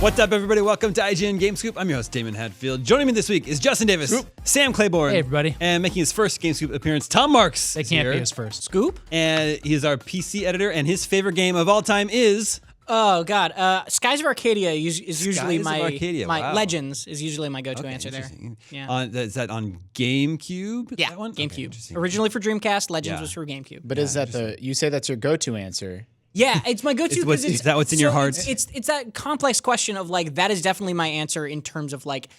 What's up, everybody? Welcome to IGN Game Scoop. I'm your host, Damon Hadfield. Joining me this week is Justin Davis, Scoop. Sam Claiborne, Hey, everybody. and making his first Game Scoop appearance, Tom Marks. They can't be his first. Scoop? And he is our PC editor, and his favorite game of all time is... Oh God, Skies of Arcadia is usually Skies of my Arcadia, wow. Legends is usually my go-to answer there. Interesting. Yeah. Is that on GameCube? Yeah, that one? GameCube. Okay, interesting. Originally for Dreamcast, Legends Yeah. was for GameCube. But is that you say that's your go-to answer? Yeah, it's my go-to. Is that what's in your heart? It's that complex question of like that is definitely my answer in terms of like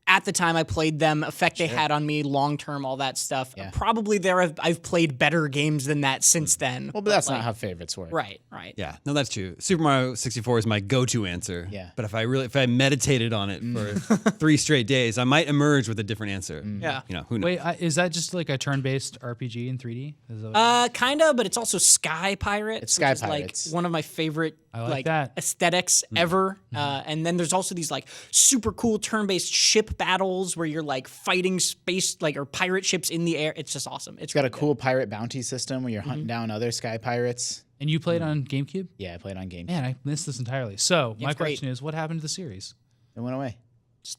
at the time I played them, effect they had on me, long term, all that stuff. Yeah. Probably I've played better games than that since then. Well, but that's not how favorites work. Right. Yeah, no, that's true. Super Mario 64 is my go-to answer. Yeah. But if I meditated on it for 3 straight days, I might emerge with a different answer. Yeah. You know, who knows? Wait, is that just like a turn-based RPG in 3D? Is that Kinda, but it's also Sky Pirates. It's Sky which is Pirates. like one of my favorite I like that. aesthetics ever. And then there's also these like super cool turn-based ship battles where you're like fighting space or pirate ships in the air. It's just awesome. It's got a cool pirate bounty system where you're hunting down other sky pirates. and you played on GameCube? Yeah, I played on GameCube. Man, I missed this entirely. So my it's great. question is, what happened to the series? It went away.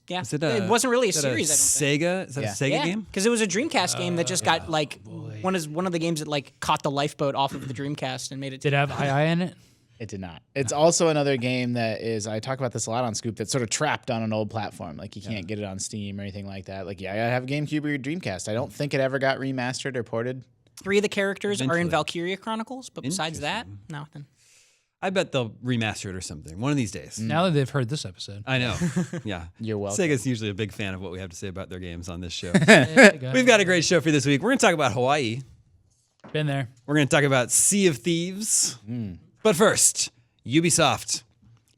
Yeah, Is it it wasn't really a is that series. I don't think. Sega? Is that a Sega Yeah, game? because it was a Dreamcast game that just got like one of the games that like caught the lifeboat off of the Dreamcast and made it. Did it have II in it? It did not. It's also another game that is, I talk about this a lot on Scoop, that's sort of trapped on an old platform. Like you can't get it on Steam or anything like that. Like, yeah, I gotta have a GameCube or your Dreamcast. I don't think it ever got remastered or ported. 3 of the characters are in Eventually. Valkyria Chronicles, but besides that, nothing. I bet they'll remaster it or something one of these days. Now that they've heard this episode. I know. Yeah. You're welcome. Sega's usually a big fan of what we have to say about their games on this show. We've We've got a great show for you this week. We're going to talk about Hawaii. been there. We're going to talk about Sea of Thieves. But first, Ubisoft,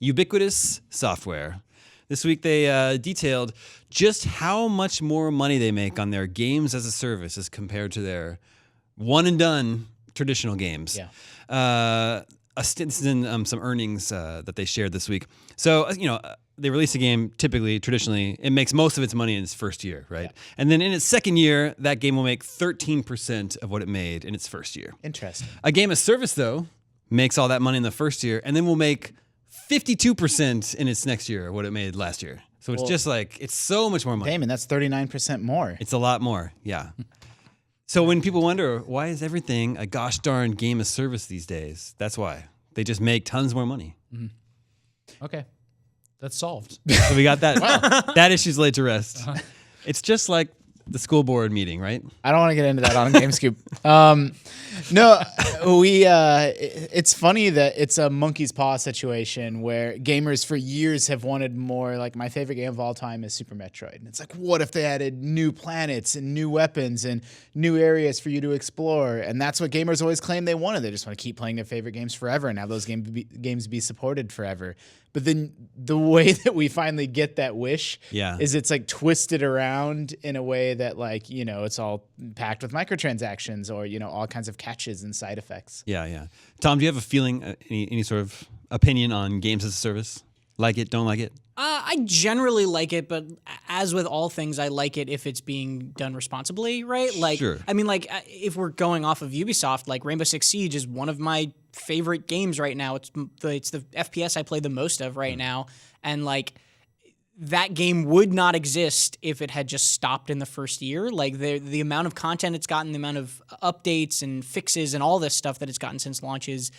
ubiquitous software. This week they detailed just how much more money they make on their games as a service as compared to their one and done traditional games. Yeah. This is in some earnings that they shared this week. So, they release a game traditionally, it makes most of its money in its first year, right? Yeah. And then in its second year, that game will make 13% of what it made in its first year. Interesting. A game as service, though, makes all that money in the first year and then will make 52% in its next year of what it made last year. So it's just like, it's so much more money. Damon, that's 39% more. It's a lot more, yeah. So when people wonder, why is everything a gosh darn game of service these days? That's why. They just make tons more money. Okay. That's solved. So we got that. That issue's laid to rest. It's just like the school board meeting, right? I don't want to get into that on GameScoop. It's funny that it's a monkey's paw situation where gamers for years have wanted more. Like my favorite game of all time is Super Metroid. And it's like, what if they added new planets and new weapons and new areas for you to explore? And that's what gamers always claim they wanted. They just want to keep playing their favorite games forever and have those games be supported forever. But then the way that we finally get that wish is it's like twisted around in a way that like, it's all packed with microtransactions or, all kinds of catches and side effects. Yeah. Tom, do you have a feeling, any sort of opinion on games as a service? Like it, don't like it? I generally like it, but as with all things, I like it if it's being done responsibly, right? Like, Sure. I mean, like, if we're going off of Ubisoft, like Rainbow Six Siege is one of my favorite games right now. It's the FPS I play the most of right now, and like that game would not exist if it had just stopped in the first year. Like the amount of content it's gotten, the amount of updates and fixes and all this stuff that it's gotten since launches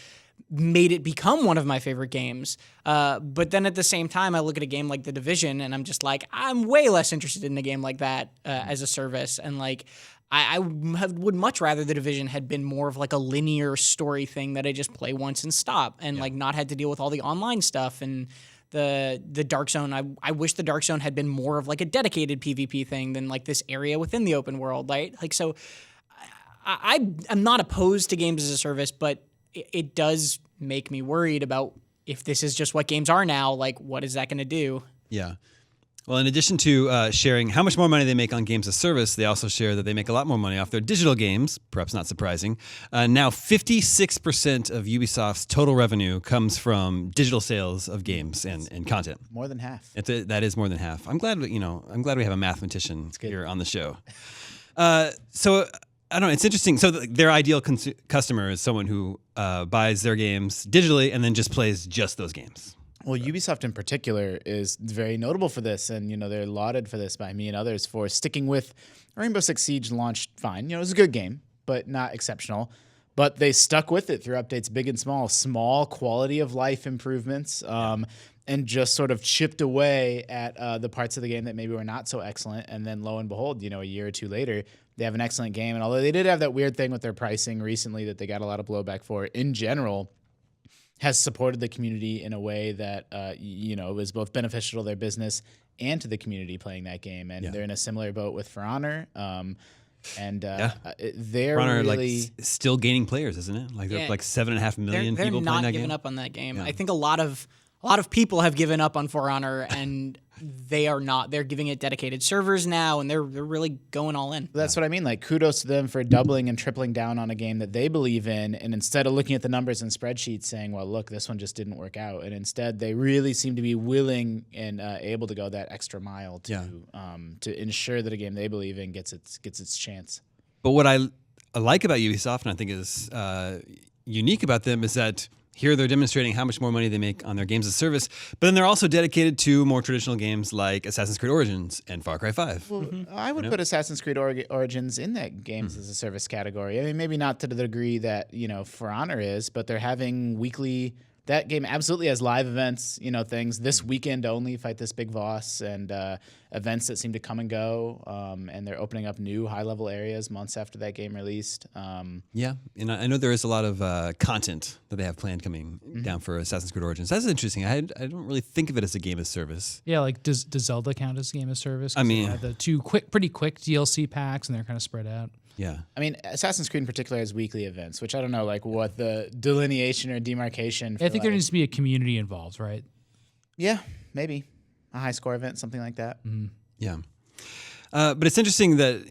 made it become one of my favorite games. But then at the same time, I look at a game like The Division and I'm just like, I'm way less interested in a game like that as a service. And like, I would much rather The Division had been more of like a linear story thing that I just play once and stop and like not had to deal with all the online stuff and the Dark Zone. I wish the Dark Zone had been more of like a dedicated PvP thing than like this area within the open world, right? Like, so I'm not opposed to games as a service, but it does make me worried about if this is just what games are now, like what is that going to do? Yeah. Well, in addition to sharing how much more money they make on games as service, they also share that they make a lot more money off their digital games, perhaps not surprising. Now, 56% of Ubisoft's total revenue comes from digital sales of games and content. More than half. That is more than half. I'm glad we have a mathematician here on the show. So I don't know. It's interesting. So their ideal customer is someone who buys their games digitally and then just plays just those games. Well, Ubisoft in particular is very notable for this, and they're lauded for this by me and others for sticking with Rainbow Six Siege. Launched fine, it was a good game, but not exceptional. But they stuck with it through updates, big and small quality of life improvements, and just sort of chipped away at the parts of the game that maybe were not so excellent. And then lo and behold, a year or two later, they have an excellent game. And although they did have that weird thing with their pricing recently that they got a lot of blowback for, in general, has supported the community in a way that was both beneficial to their business and to the community playing that game. And they're in a similar boat with For Honor. They're For Honor, really still gaining players, isn't it? Like they're like 7.5 million they're people not playing that giving game. up on that game. I think a lot of people have given up on For Honor, and they are not. They're giving it dedicated servers now, and they're really going all in. That's what I mean. Like, kudos to them for doubling and tripling down on a game that they believe in, and instead of looking at the numbers and spreadsheets saying, well, look, this one just didn't work out, and instead they really seem to be willing and able to go that extra mile to ensure that a game they believe in gets its chance. But what I like about Ubisoft, and I think is unique about them, is that here they're demonstrating how much more money they make on their games as a service, but then they're also dedicated to more traditional games like Assassin's Creed Origins and Far Cry 5. Well, I would put Assassin's Creed Origins in that games as a service category. I mean, maybe not to the degree that, For Honor is, but they're having weekly... That game absolutely has live events, things this weekend only, fight this big boss, and events that seem to come and go. And they're opening up new high-level areas months after that game released. Yeah, and I know there is a lot of content that they have planned coming down for Assassin's Creed Origins. That's interesting. I don't really think of it as a game as service. Yeah, like does Zelda count as a game as service? 'Cause I mean, they had the two pretty quick DLC packs, and they're kind of spread out. Yeah. I mean, Assassin's Creed in particular has weekly events, which I don't know, like what the delineation or demarcation. I think there needs to be a community involved, right? Yeah, maybe a high score event, something like that. Yeah. But it's interesting that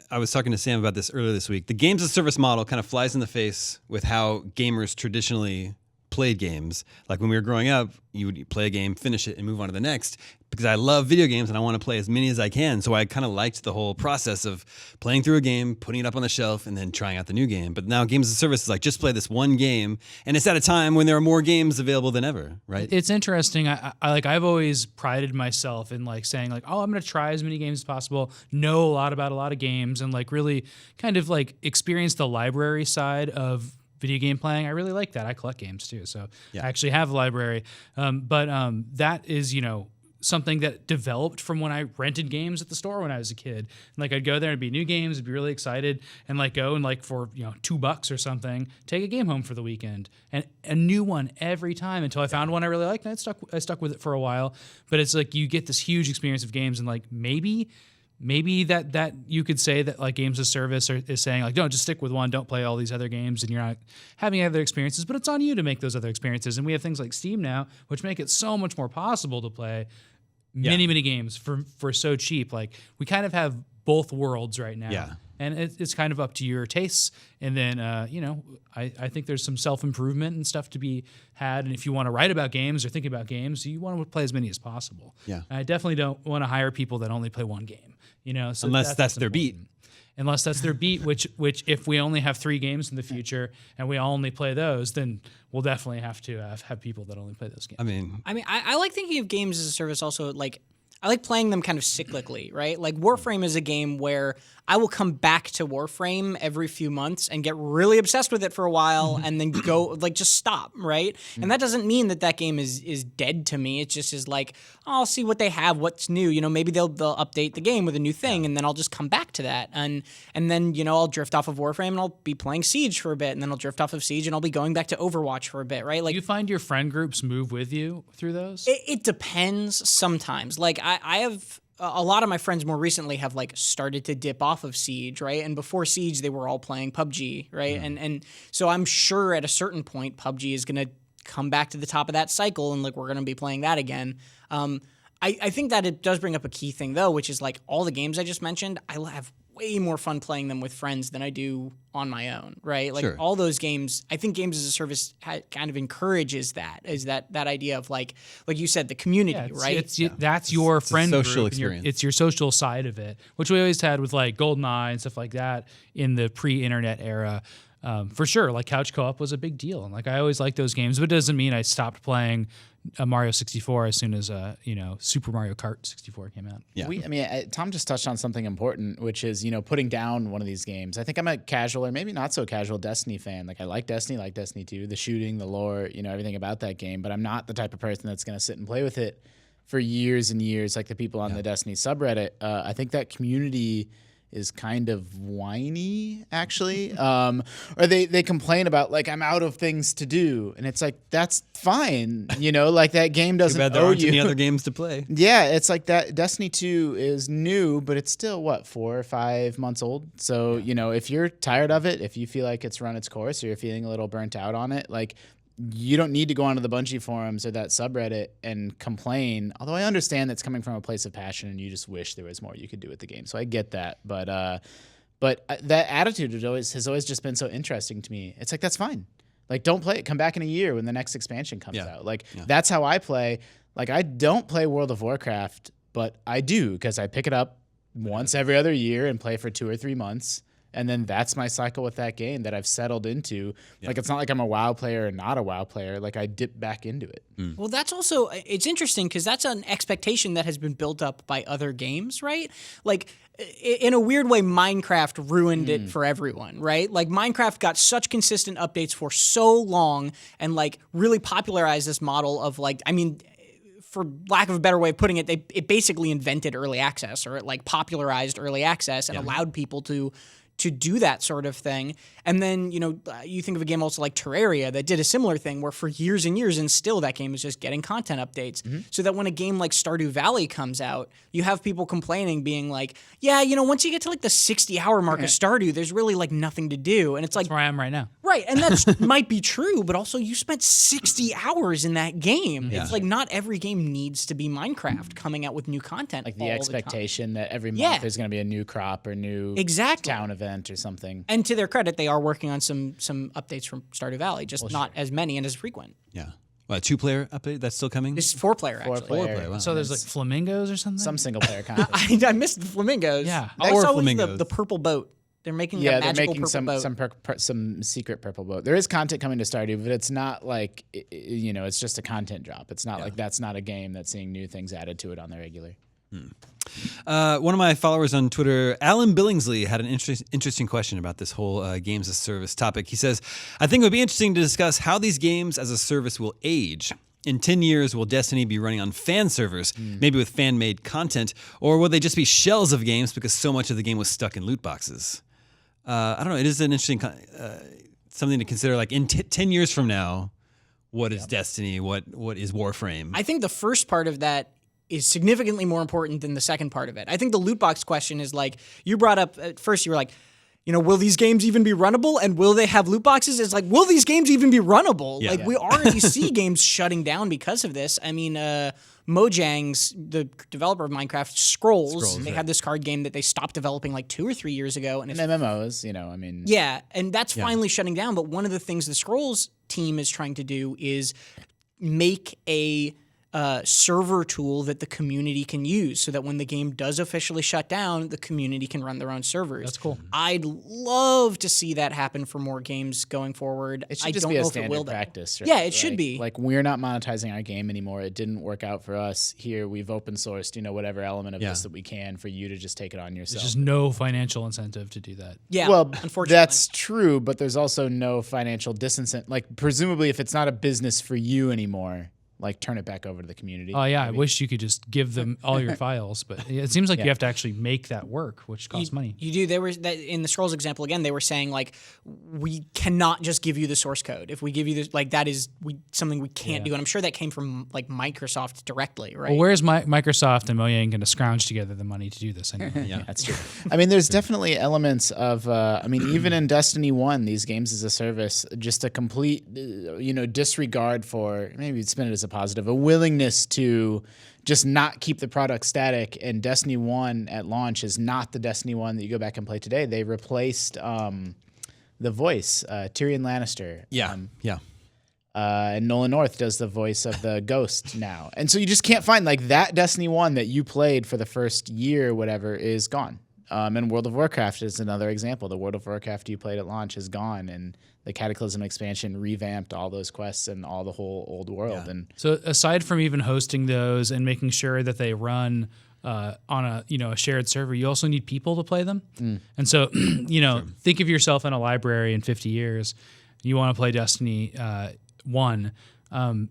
I was talking to Sam about this earlier this week. The games as service model kind of flies in the face with how gamers traditionally played games. Like when we were growing up, you would play a game, finish it, and move on to the next. Because I love video games and I want to play as many as I can. So I kind of liked the whole process of playing through a game, putting it up on the shelf, and then trying out the new game. But now games as a service is like just play this one game, and it's at a time when there are more games available than ever, right? It's interesting. I've always prided myself in like saying like, oh, I'm going to try as many games as possible, know a lot about a lot of games, and like really kind of like experience the library side of video game playing. I really like that. I collect games too, so I actually have a library. But that is, something that developed from when I rented games at the store when I was a kid. And like I'd go there and be new games, I'd be really excited, and like go and like for $2 or something, take a game home for the weekend, and a new one every time until I found one I really liked, and I stuck with it for a while. But it's like you get this huge experience of games, and like maybe that you could say that like games as service is saying like, don't just stick with one, don't play all these other games, and you're not having other experiences, but it's on you to make those other experiences. And we have things like Steam now, which make it so much more possible to play many games for so cheap. Like we kind of have both worlds right now. Yeah. And it's kind of up to your tastes. And then, I think there's some self-improvement and stuff to be had. And if you want to write about games or think about games, you want to play as many as possible. Yeah. I definitely don't want to hire people that only play one game, so Unless that's their beat. Unless that's their beat, which if we only have 3 games in the future and we all only play those, then we'll definitely have to have people that only play those games. I like thinking of games as a service also. Like I like playing them kind of cyclically, right? Like Warframe is a game where I will come back to Warframe every few months and get really obsessed with it for a while and then go like just stop, right? And that doesn't mean that game is dead to me. It just is like, oh, I'll see what they have, what's new. Maybe they'll update the game with a new thing, and then I'll just come back to that. And then I'll drift off of Warframe and I'll be playing Siege for a bit, and then I'll drift off of Siege and I'll be going back to Overwatch for a bit, right? Like, do you find your friend groups move with you through those? It depends sometimes. Like I have a lot of my friends more recently have like started to dip off of Siege, right? And before Siege, they were all playing PUBG, right? And so I'm sure at a certain point, PUBG is going to come back to the top of that cycle, and like we're going to be playing that again. I think that it does bring up a key thing though, which is like all the games I just mentioned, I have way more fun playing them with friends than I do on my own, right? Like all those games, I think games as a service kind of encourages that, is that idea of like you said, the community, right? That's your friend group. Social experience. It's your social side of it, which we always had with like GoldenEye and stuff like that in the pre-internet era. For sure, like couch co-op was a big deal, and like I always liked those games, but it doesn't mean I stopped playing Mario 64 as soon as Super Mario Kart 64 came out. Yeah. Tom just touched on something important, which is, putting down one of these games. I think I'm a casual or maybe not so casual Destiny fan. Like I like Destiny 2, the shooting, the lore, everything about that game, but I'm not the type of person that's going to sit and play with it for years and years like the people on the Destiny subreddit. I think that community is kind of whiny, actually. Or they complain about, like, I'm out of things to do. And it's like, that's fine. Like that game doesn't Too bad there owe aren't you. any other games to play. Yeah, it's like that. Destiny 2 is new, but it's still, 4 or 5 months old? So, if you're tired of it, if you feel like it's run its course or you're feeling a little burnt out on it, like, you don't need to go onto the Bungie forums or that subreddit and complain. Although I understand that's coming from a place of passion and you just wish there was more you could do with the game. So I get that. But that attitude has always just been so interesting to me. It's like, that's fine. Like, don't play it. Come back in a year when the next expansion comes out. Like, that's how I play. Like, I don't play World of Warcraft, but I do because I pick it up once every other year and play for 2 or 3 months. And then that's my cycle with that game that I've settled into. Yeah. Like, it's not like I'm a WoW player or not a WoW player. Like, I dip back into it. Well, that's also, it's interesting because that's an expectation that has been built up by other games, right? Like, in a weird way, Minecraft ruined it for everyone, right? Like, Minecraft got such consistent updates for so long and, like, really popularized this model of, like, for lack of a better way of putting it, it basically invented early access, or it, like, popularized early access and allowed people to do that sort of thing. And then, you think of a game also like Terraria that did a similar thing where for years and years and still that game is just getting content updates. So that when a game like Stardew Valley comes out, you have people complaining being like, yeah, once you get to like the 60-hour mark of Stardew, there's really like nothing to do. And it's like, that's where I am right now. Right. And that might be true, but also you spent 60 hours in that game. Yeah. It's like not every game needs to be Minecraft coming out with new content. Like the expectation that every month there's going to be a new crop or new town event or something. And to their credit, they are working on some updates from Stardew Valley, just not as many and as frequent. Yeah. Well, a 2-player update that's still coming? It's 4-player, actually. 4-player. Wow. So there's like flamingos or something? Some single-player content. I missed the flamingos. Yeah. All I saw was flamingos. the purple boat. They're making a magical purple boat. some secret purple boat. There is content coming to Stardew, but it's not like, it's just a content drop. It's not like that's not a game that's seeing new things added to it on the regular. One of my followers on Twitter, Alan Billingsley, had an interesting question about this whole games as a service topic. He says, I think it would be interesting to discuss how these games as a service will age. In 10 years, will Destiny be running on fan servers, maybe with fan-made content, or will they just be shells of games because so much of the game was stuck in loot boxes? I don't know. It is an interesting something to consider. Like in 10 years from now, what is Destiny? What is Warframe? I think the first part of that is significantly more important than the second part of it. I think the loot box question is like, you brought up at first, you were like, will these games even be runnable and will they have loot boxes? It's like, will these games even be runnable? We already see games shutting down because of this. I mean, Mojang's, the developer of Minecraft, Scrolls, they had this card game that they stopped developing like 2 or 3 years ago. And MMOs, Yeah, and that's finally shutting down. But one of the things the Scrolls team is trying to do is make a server tool that the community can use so that when the game does officially shut down, the community can run their own servers. That's cool. I'd love to see that happen for more games going forward. It should just be a standard practice. Right? Yeah, it should be. Like, we're not monetizing our game anymore. It didn't work out for us. Here, we've open sourced, whatever element of this that we can for you to just take it on yourself. There's just no financial incentive to do that. Yeah, well, unfortunately. That's true, but there's also no financial disincentive. Like, presumably, if it's not a business for you anymore, like, turn it back over to the community. Oh, yeah. Maybe. I wish you could just give them all your files, but it seems like you have to actually make that work, which costs money. You do. There was that in the Scrolls example again. They were saying like, we cannot just give you the source code. If we give you this, like, that is something we can't do. And I'm sure that came from like Microsoft directly, right? Well, where's Microsoft and Mojang going to scrounge together the money to do this anyway? Yeah, that's true. I mean, there's definitely elements of. Even in Destiny 1, these games as a service, just a complete, disregard for, maybe spin it as a positive, a willingness to just not keep the product static. And Destiny 1 at launch is not the Destiny 1 that you go back and play today. They replaced the voice, Tyrion Lannister. And Nolan North does the voice of the Ghost now. And so you just can't find, like, that Destiny 1 that you played for the first year or whatever is gone. And World of Warcraft is another example. The World of Warcraft you played at launch is gone, and the Cataclysm expansion revamped all those quests and all the whole old world. And So aside from even hosting those and making sure that they run on a shared server, you also need people to play them. And so think of yourself in a library in 50 years. You want to play Destiny 1.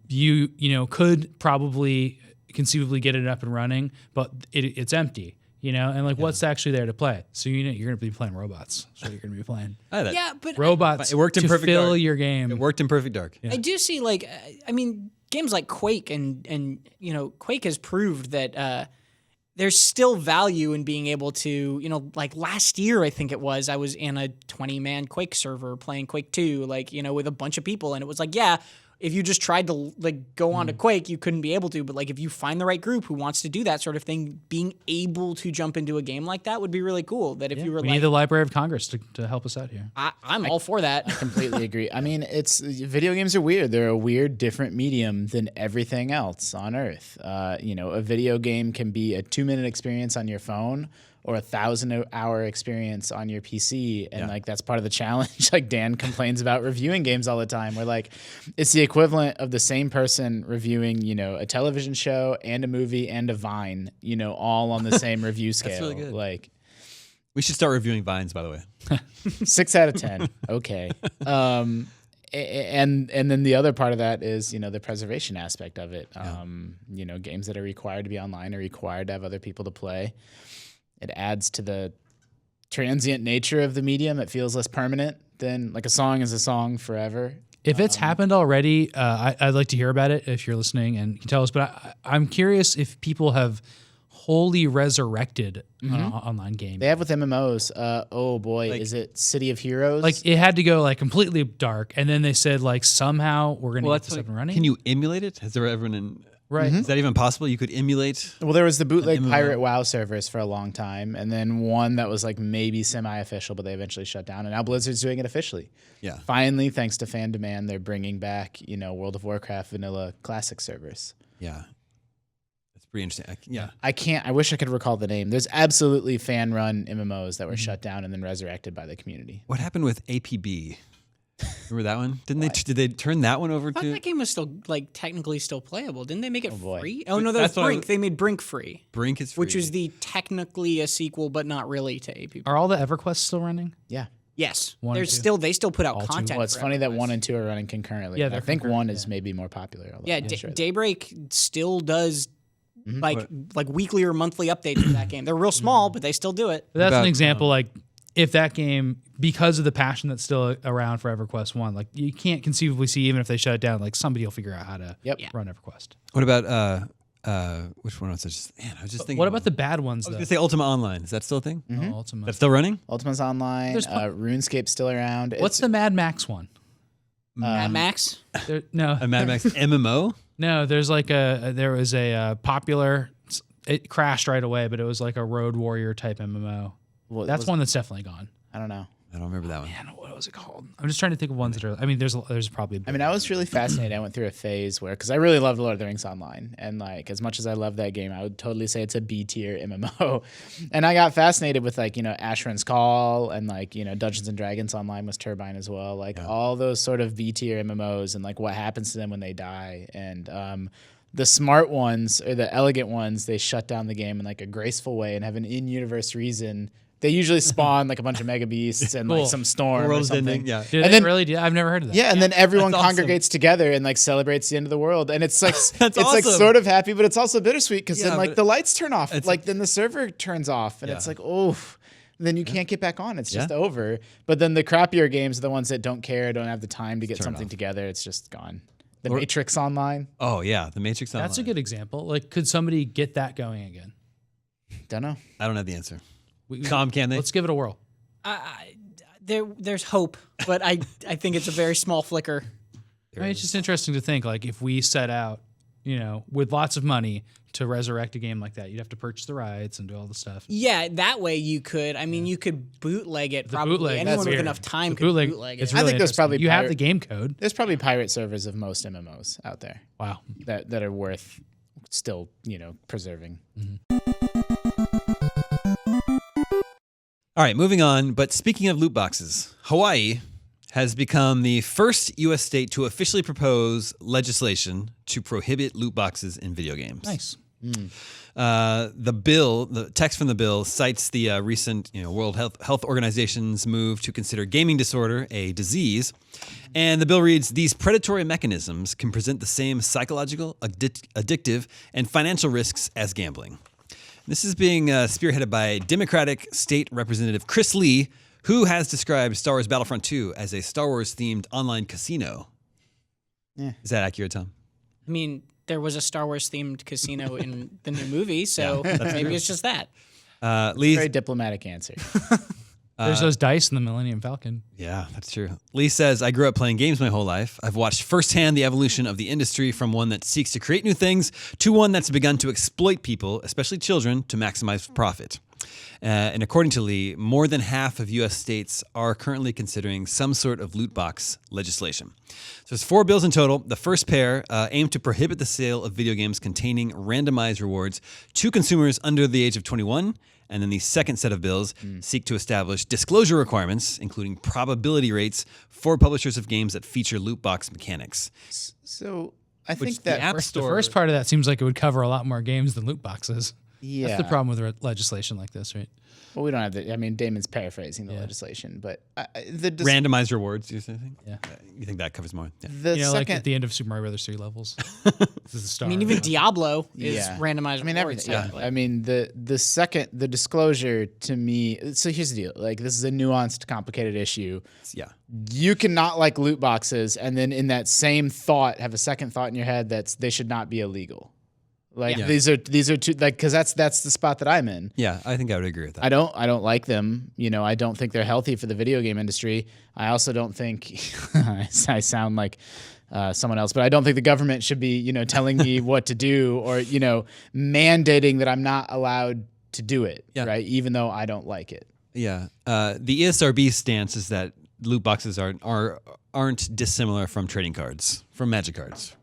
You could probably conceivably get it up and running, but it's empty. And what's actually there to play? So you're going to be playing robots. That's what you're going to be playing. Yeah, but Robots. It worked in to Perfect fill Dark. your game. It worked in Perfect Dark. I do see games like Quake and Quake has proved that there's still value in being able to, last year I think it was, I was in a 20-man Quake server playing Quake 2, with a bunch of people, and it was if you just tried to go on to Quake, you couldn't be able to. But if you find the right group who wants to do that sort of thing, being able to jump into a game like that would be really cool. That if you were we need the Library of Congress to help us out here. I'm all for that. I completely agree. I mean, video games are weird. They're a weird, different medium than everything else on Earth. A video game can be a 2-minute experience on your phone or a 1,000-hour experience on your PC, and that's part of the challenge. Dan complains about reviewing games all the time. Where it's the equivalent of the same person reviewing, a television show and a movie and a Vine, all on the same review scale. That's really good. We should start reviewing Vines, by the way. 6 out of 10. Okay. And then the other part of that is, the preservation aspect of it. Games that are required to be online are required to have other people to play. It adds to the transient nature of the medium. It feels less permanent than a song is a song forever. If it's happened already, I'd like to hear about it if you're listening and can tell us. But I'm curious if people have wholly resurrected an online game. They have with MMOs. Oh boy, is it City of Heroes? It had to go completely dark, and then they said somehow we're going to get this up and running. Can you emulate it? Has there ever been? Right. Is that even possible? You could emulate? Well, there was the bootleg Pirate WoW servers for a long time, and then one that was maybe semi-official, but they eventually shut down. And now Blizzard's doing it officially. Yeah. Finally, thanks to fan demand, they're bringing back World of Warcraft vanilla classic servers. Yeah. That's pretty interesting. I wish I could recall the name. There's absolutely fan-run MMOs that were shut down and then resurrected by the community. What happened with APB? Remember that one? Did they turn that one over I thought to? that game was still technically still playable. Didn't they make it boy. free? Oh no, that's Brink. They made Brink free. Brink is free. Which was technically a sequel, but not really to APB. Are all the EverQuests still running? Yeah. Yes, One and they still put out All two. content. Well, it's for funny that EverQuest. 1 and 2 are running concurrently. Yeah, I they're think concurrent, 1 is maybe more popular. although Yeah, I'm not sure. Daybreak still does weekly or monthly updates for that game. They're real small, but they still do it. But that's an example. If that game, because of the passion that's still around for EverQuest 1, you can't conceivably see, even if they shut it down, somebody will figure out how to run EverQuest. What about which one was I I was just thinking. What about the bad ones, I was though? gonna say Ultima Online. Is that still a thing? Oh, Ultima. That's still running? Ultima's online. RuneScape's still around. What's the Mad Max one? Mad Max. No. A Mad Max MMO? No, there's there was a popular, it crashed right away, but it was a Road Warrior type MMO. That's one that's definitely gone. I don't know. I don't remember that one. Man, what was it called? I'm just trying to think of ones that are. There's probably. I was really fascinated. I went through a phase because I really loved Lord of the Rings Online, and as much as I love that game, I would totally say it's a B tier MMO. And I got fascinated with Asheron's Call and Dungeons and Dragons Online was Turbine as well. All those sort of B tier MMOs and what happens to them when they die. And the smart ones or the elegant ones, they shut down the game in a graceful way and have an in-universe reason. They usually spawn a bunch of mega beasts and some storm or something. Ending, yeah. Did they really do? I've never heard of that. Yeah, and then everyone That's congregates together and celebrates the end of the world, and it's That's it's awesome. sort of happy, but it's also bittersweet because Yeah, then but the lights turn off, it's- then the server turns off, and it's then you can't get back on. It's just Yeah. over. But then the crappier games are the ones that don't care, don't have the time to get Turn something off. together. It's just gone. The Matrix Online, Oh yeah, the Matrix Online. That's a good example. Could somebody get that going again? don't know. I don't have the answer. Tom, can they? Let's give it a whirl. There's hope, but I think it's a very small flicker. It's just interesting to think if we set out, with lots of money to resurrect a game like that, you'd have to purchase the rights and do all the stuff. Yeah, that way you could. You could bootleg it. Probably bootleg, anyone that's with weird. enough time The could bootleg, bootleg it's it. really I think there's interesting. probably you have pirate- the game code. There's probably pirate servers of most MMOs out there Wow. that are worth still preserving. All right, moving on. But speaking of loot boxes, Hawaii has become the first U.S. state to officially propose legislation to prohibit loot boxes in video games. Nice. The text from the bill cites the recent World Health Organization's move to consider gaming disorder a disease. And the bill reads, these predatory mechanisms can present the same psychological, addictive, and financial risks as gambling. This is being spearheaded by Democratic State Representative Chris Lee, who has described Star Wars Battlefront 2 as a Star Wars-themed online casino. Yeah. Is that accurate, Tom? I mean, there was a Star Wars themed casino in the new movie, so maybe it's just that. Lee's, Very diplomatic answer. There's those dice in the Millennium Falcon. Yeah, that's true. Lee says, I grew up playing games my whole life. I've watched firsthand the evolution of the industry from one that seeks to create new things to one that's begun to exploit people, especially children, to maximize profit. And according to Lee, more than half of U.S. states are currently considering some sort of loot box legislation. So there's 4 bills in total. The first pair aim to prohibit the sale of video games containing randomized rewards to consumers under the age of 21. And then the second set of bills seek to establish disclosure requirements, including probability rates for publishers of games that feature loot box mechanics. So I Which think that the App The Store. first part of that seems like it would cover a lot more games than loot boxes. yeah. That's the problem with legislation like this, right? Well, we don't have the. I mean, Damon's paraphrasing the legislation, but Randomized rewards, you think? Yeah. You think that covers more? Yeah. the Like second. at the end of Super Mario Brothers 3 levels. This is the star. I mean, even Diablo is Yeah. randomized. I mean, rewards, everything. Yeah. technically. I mean, the disclosure to me. So here's the deal. Like, this is a nuanced, complicated issue. Yeah. You cannot like loot boxes, and then in that same thought, have a second thought in your head that's they should not be illegal. Like Yeah. these are two, like, because that's the spot that I'm in. Yeah, I think I would agree with that. I don't like them. I don't think they're healthy for the video game industry. I also don't think I sound like someone else, but I don't think the government should be telling me what to do or mandating that I'm not allowed to do it. Yeah. Right, even though I don't like it. Yeah. The ESRB stance is that loot boxes aren't dissimilar from trading cards, from magic cards.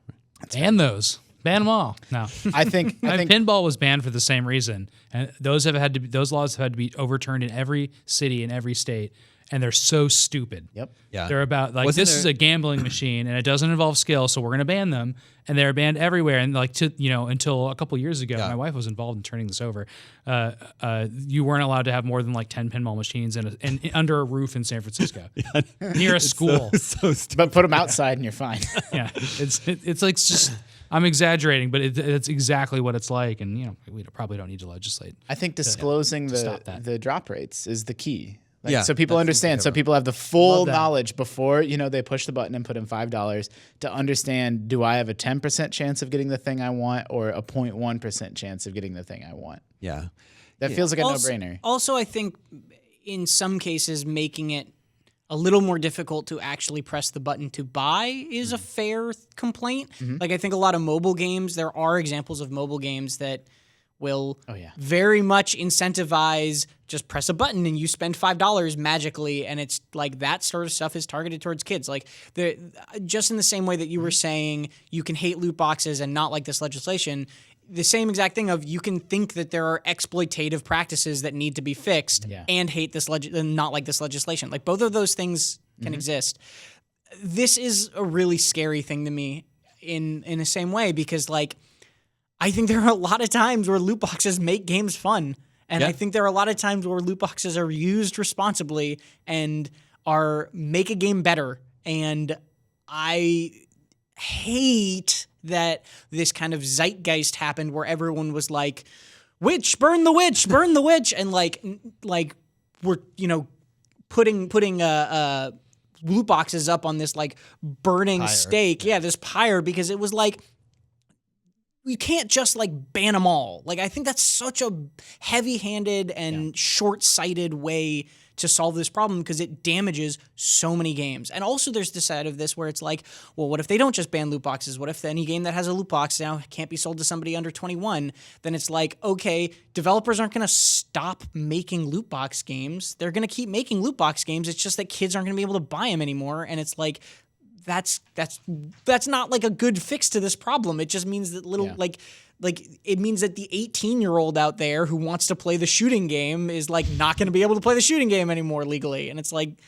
Ban those. Ban them all. No. I think Pinball was banned for the same reason, and those laws have had to be overturned in every city in every state, and they're so stupid. Yep. Yeah. They're about like Wasn't this is a gambling machine, and it doesn't involve skill, so we're going to ban them, and they're banned everywhere. And until a couple years ago, my wife was involved in turning this over. You weren't allowed to have more than like 10 pinball machines and under a roof in San Francisco, near a school. So stupid. but put them outside and you're fine. Yeah, it's like just. I'm exaggerating, but it's exactly what it's like, and we probably don't need to legislate. I think disclosing stop that. the drop rates is the key. Like, Yeah, so people that's understand. the So people have the full Love that. knowledge before they push the button and put in $5 to understand. Do I have a 10% chance of getting the thing I want, or a 0.1% chance of getting the thing I want? Yeah. That feels like a Also- no-brainer. Also, I think in some cases making it a little more difficult to actually press the button to buy is a fair complaint. Like, I think a lot of mobile games, there are examples of mobile games that will very much incentivize just press a button and you spend $5 magically, and it's like that sort of stuff is targeted towards kids. Like, just in the same way that you were saying you can hate loot boxes and not like this legislation, the same exact thing of you can think that there are exploitative practices that need to be fixed and hate this and not like this legislation. Like, both of those things can exist. This is a really scary thing to me in the same way, because like I think there are a lot of times where loot boxes make games fun. And I think there are a lot of times where loot boxes are used responsibly and make a game better. And I hate that this kind of zeitgeist happened where everyone was like, witch, burn the witch, burn the witch. And like we're, putting loot boxes up on this like burning stake. Yeah, this pyre, because it was like, you can't just like ban them all. Like, I think that's such a heavy-handed and short-sighted way to solve this problem, because it damages so many games. And also there's the side of this where it's like, well, what if they don't just ban loot boxes? What if any game that has a loot box now can't be sold to somebody under 21? Then it's like, okay, developers aren't going to stop making loot box games. They're going to keep making loot box games. It's just that kids aren't going to be able to buy them anymore. And it's like, that's not like a good fix to this problem. It just means that like it means that the 18-year-old out there who wants to play the shooting game is like not going to be able to play the shooting game anymore legally. And it's like,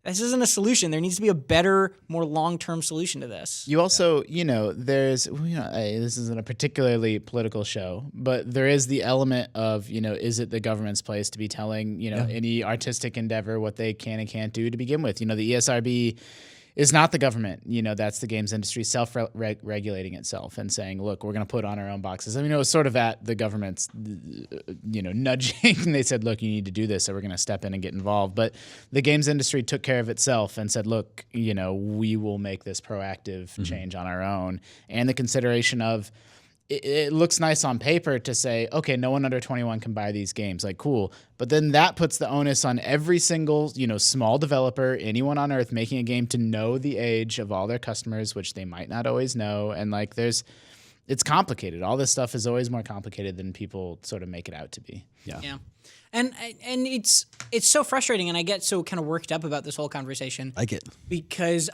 this isn't a solution. There needs to be a better, more long-term solution to this. You also, there's, this isn't a particularly political show, but there is the element of, is it the government's place to be telling, any artistic endeavor what they can and can't do to begin with? The ESRB is not the government. That's the games industry self-regulating itself and saying, look, we're going to put on our own boxes. I mean, it was sort of at the government's, nudging. They said, look, you need to do this, so we're going to step in and get involved. But the games industry took care of itself and said, look, we will make this proactive change on our own. And the consideration of, it looks nice on paper to say, okay, no one under 21 can buy these games. Like, cool. But then that puts the onus on every single, small developer, anyone on earth making a game to know the age of all their customers, which they might not always know. And like, it's complicated. All this stuff is always more complicated than people sort of make it out to be. Yeah. And it's so frustrating, and I get so kind of worked up about this whole conversation. I get because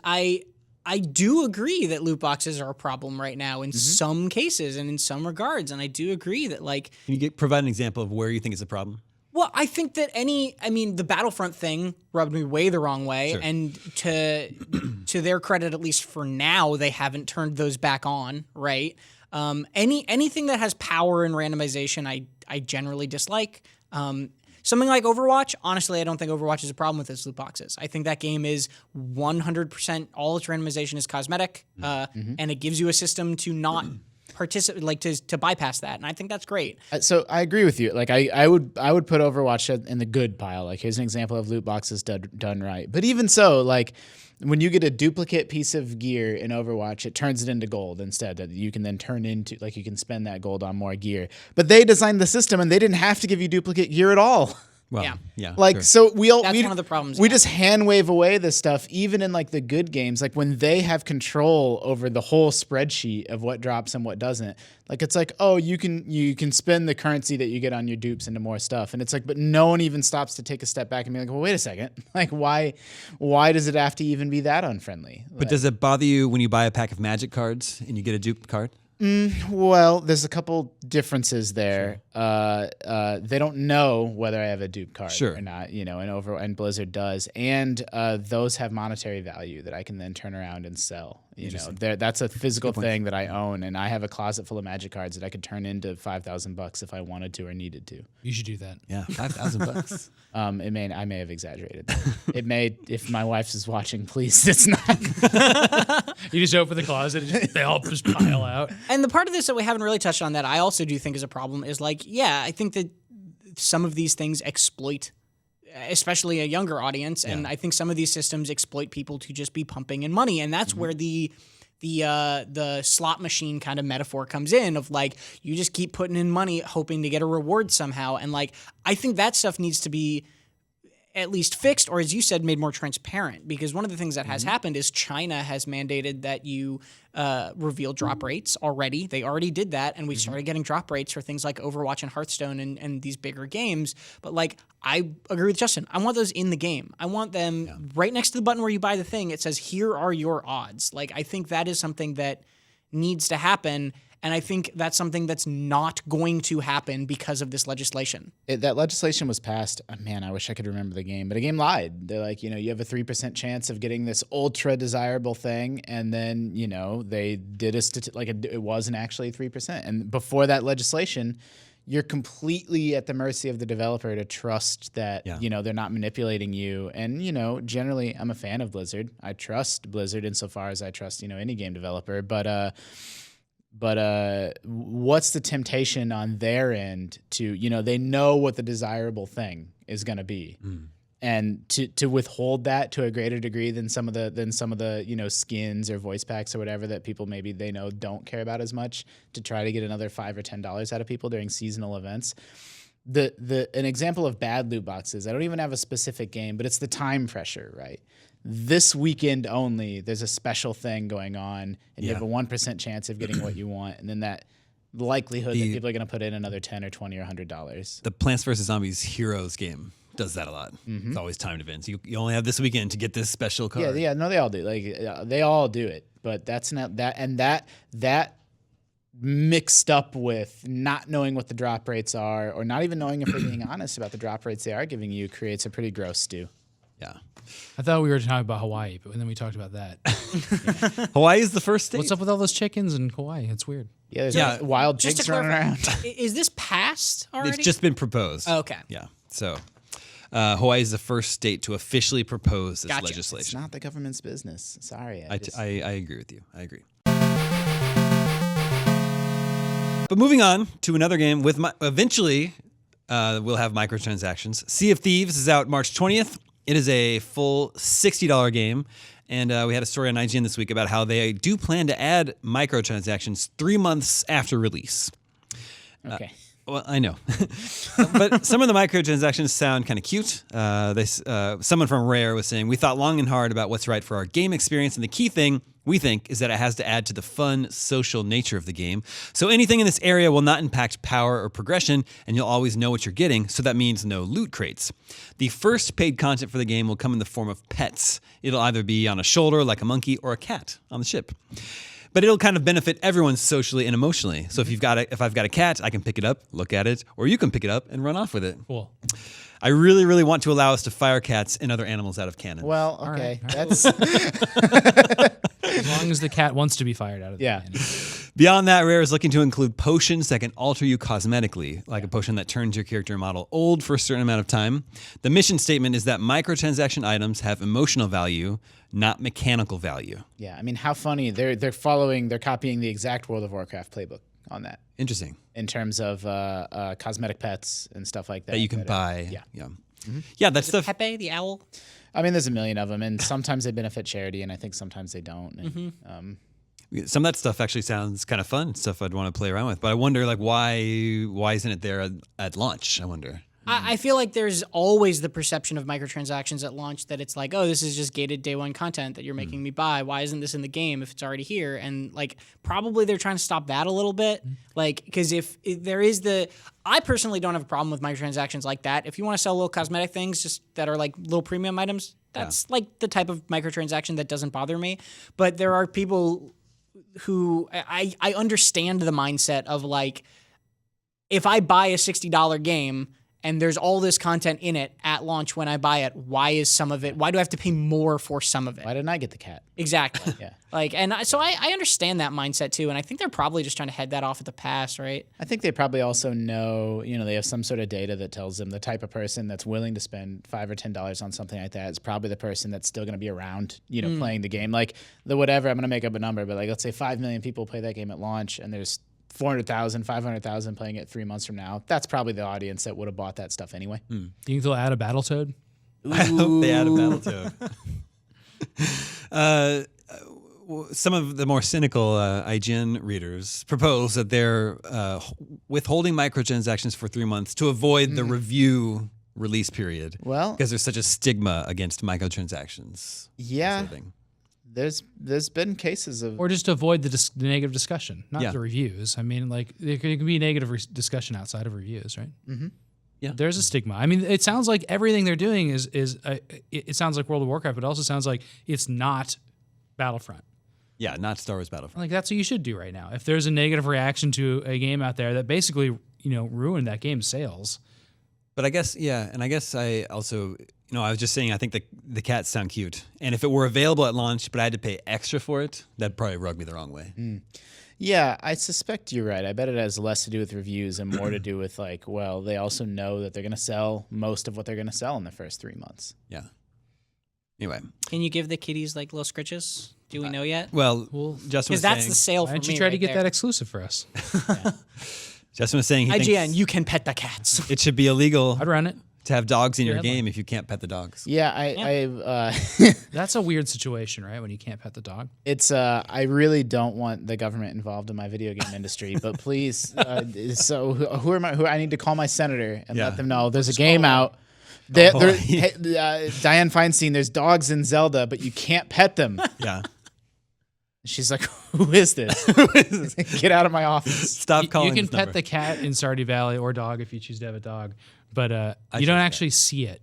I do agree that loot boxes are a problem right now in some cases and in some regards, and I do agree that like. Can you provide an example of where you think it's a problem? Well, I think that the Battlefront thing rubbed me way the wrong way, Sure. and to their credit, at least for now, they haven't turned those back on, right? Anything that has power and randomization, I generally dislike. Something like Overwatch, honestly, I don't think Overwatch is a problem with its loot boxes. I think that game is 100%, all its randomization is cosmetic, and it gives you a system to not participate, like to bypass that, and I think that's great. So I agree with you. Like I would put Overwatch in the good pile. Like here's an example of loot boxes done right. But even so, like when you get a duplicate piece of gear in Overwatch, it turns it into gold instead that you can then turn into, like you can spend that gold on more gear. But they designed the system and they didn't have to give you duplicate gear at all. Well, yeah. Like, sure. so That's one of the problems. We just hand wave away this stuff, even in like the good games, like when they have control over the whole spreadsheet of what drops and what doesn't. Like, it's like, oh, you can spend the currency that you get on your dupes into more stuff. And it's like, but no one even stops to take a step back and be like, well, wait a second. Like, why does it have to even be that unfriendly? But does it bother you when you buy a pack of Magic cards and you get a dupe card? Well, there's a couple differences there. They don't know whether I have a dupe card or not, and Blizzard does, and those have monetary value that I can then turn around and sell. That's a physical thing that I own, and I have a closet full of Magic cards that I could turn into $5,000 if I wanted to or needed to. You should do that. Yeah, $5,000. I may have exaggerated. It may, if my wife is watching, please, it's not. You just open the closet and they all just pile out. And the part of this that we haven't really touched on that I also do think is a problem is like, yeah, I think that some of these things exploit, especially a younger audience, and I think some of these systems exploit people to just be pumping in money, and that's where the slot machine kind of metaphor comes in of like, you just keep putting in money hoping to get a reward somehow, and like I think that stuff needs to be at least fixed, or as you said, made more transparent, because one of the things that has happened is China has mandated that you reveal drop rates already. They already did that, and we started getting drop rates for things like Overwatch and Hearthstone and these bigger games. But like, I agree with Justin. I want those in the game. I want them right next to the button where you buy the thing. It says, here are your odds. Like, I think that is something that needs to happen. And I think that's something that's not going to happen because of this legislation. That legislation was passed. Man, I wish I could remember the game, but a game lied. They're like, you have a 3% chance of getting this ultra desirable thing, and then they did it wasn't actually 3%. And before that legislation, you're completely at the mercy of the developer to trust that they're not manipulating you. And generally, I'm a fan of Blizzard. I trust Blizzard insofar as I trust any game developer, but what's the temptation on their end to, they know what the desirable thing is going to be. And to withhold that to a greater degree than some of the skins or voice packs or whatever that people maybe they know don't care about as much, to try to get another $5 or $10 out of people during seasonal events. An example of bad loot boxes, I don't even have a specific game, but it's the time pressure, right? This weekend only, there's a special thing going on, and you have a 1% chance of getting what you want, and then that likelihood that people are going to put in another $10 or $20 or $100. The Plants vs. Zombies Heroes game does that a lot. It's always timed events. You only have this weekend to get this special card. Yeah, no, they all do. Like they all do it, but that's not that, and that mixed up with not knowing what the drop rates are, or not even knowing if they're being honest about the drop rates they are giving you, creates a pretty gross stew. Yeah. I thought we were talking about Hawaii, but then we talked about that. Hawaii is the first state. What's up with all those chickens in Hawaii? It's weird. Yeah, there's wild Just pigs to running around. Is this passed already? It's just been proposed. Oh, okay. Yeah. So Hawaii is the first state to officially propose this Gotcha. It's legislation. not the government's business. Sorry. I agree with you. I agree. But moving on to another game with eventually we'll have microtransactions. Sea of Thieves is out March 20th. It is a full $60 game. And we had a story on IGN this week about how they do plan to add microtransactions 3 months after release. Okay. Well, I know, but some of the microtransactions sound kind of cute. Someone from Rare was saying, "We thought long and hard about what's right for our game experience, and the key thing we think is that it has to add to the fun, social nature of the game. So anything in this area will not impact power or progression, and you'll always know what you're getting. So that means no loot crates. The first paid content for the game will come in the form of pets. It'll either be on a shoulder like a monkey or a cat on the ship." But it'll kind of benefit everyone socially and emotionally. So if I've got a cat, I can pick it up, look at it, or you can pick it up and run off with it. Cool. I really, really want to allow us to fire cats and other animals out of cannon. Well, okay. right. That's As long as the cat wants to be fired out of the Yeah. cannon. Beyond that, Rare is looking to include potions that can alter you cosmetically, like a potion that turns your character model old for a certain amount of time. The mission statement is that microtransaction items have emotional value, not mechanical value. yeah. I mean, how funny they're copying the exact World of Warcraft playbook on that Interesting. in terms of cosmetic pets and stuff like that That you can buy. yeah. Yeah. Yeah, that stuff. Pepe the owl. I mean, there's a million of them, and sometimes they benefit charity, and I think sometimes they don't. And, Some of that stuff actually sounds kind of fun, stuff I'd want to play around with. But I wonder, like, why isn't it there at launch? I wonder. I feel like there's always the perception of microtransactions at launch that it's like, oh, this is just gated day one content that you're making me buy. Why isn't this in the game if it's already here? And like, probably they're trying to stop that a little bit. Like, because if there is I personally don't have a problem with microtransactions like that. If you want to sell little cosmetic things just that are like little premium items, that's like the type of microtransaction that doesn't bother me. But there are people who I understand the mindset of like, if I buy a $60 game and there's all this content in it at launch when I buy it, why do I have to pay more for some of it? why didn't I get the cat? Exactly. Yeah. Like, and so I understand that mindset too. And I think they're probably just trying to head that off at the pass, right? I think they probably also know, they have some sort of data that tells them the type of person that's willing to spend $5 or $10 on something like that is probably the person that's still going to be around, playing the game. Like I'm going to make up a number, but like, let's say 5 million people play that game at launch and there's 400,000, 500,000 playing it 3 months from now. That's probably the audience that would have bought that stuff anyway. Do you think they'll add a Battletoad? I hope they add a Battletoad. Some of the more cynical IGN readers propose that they're withholding microtransactions for 3 months to avoid the review release period. Well, because there's such a stigma against microtransactions. yeah, Sort of thing. there's been cases of Or just to avoid the negative discussion, not Yeah. the reviews. I mean, like, there can be negative discussion outside of reviews, right? Mm-hmm. Yeah. There's a stigma. I mean, it sounds like everything they're doing it sounds like World of Warcraft, but it also sounds like it's not Battlefront. Yeah, not Star Wars Battlefront. Like, that's what you should do right now. If there's a negative reaction to a game out there that basically, ruined that game's sales. But I guess, I also, I was just saying, I think the cats sound cute. And if it were available at launch, but I had to pay extra for it, that'd probably rub me the wrong way. Yeah, I suspect you're right. I bet it has less to do with reviews and more to do with like, well, they also know that they're going to sell most of what they're going to sell in the first 3 months. Yeah. Anyway. Can you give the kitties like little scritches? Do we know yet? Well, Justin Because was that's saying, the sale Why for me. don't you try to right get there. that exclusive for us? Justin was saying he IGN, thinks you can pet the cats. it should be illegal I'd run it. to have dogs in your headline. game if you can't pet the dogs. Yeah, That's a weird situation, right? When you can't pet the dog. it's I really don't want the government involved in my video game industry, but please, so who am I? Who I need to call my senator and Yeah. let them know there's a game out. Diane Feinstein, there's dogs in Zelda, but you can't pet them. Yeah. She's like, who is this? Get out of my office. Stop calling You can this pet number. the cat in Stardew Valley or dog if you choose to have a dog, but you chose don't cat. actually see it.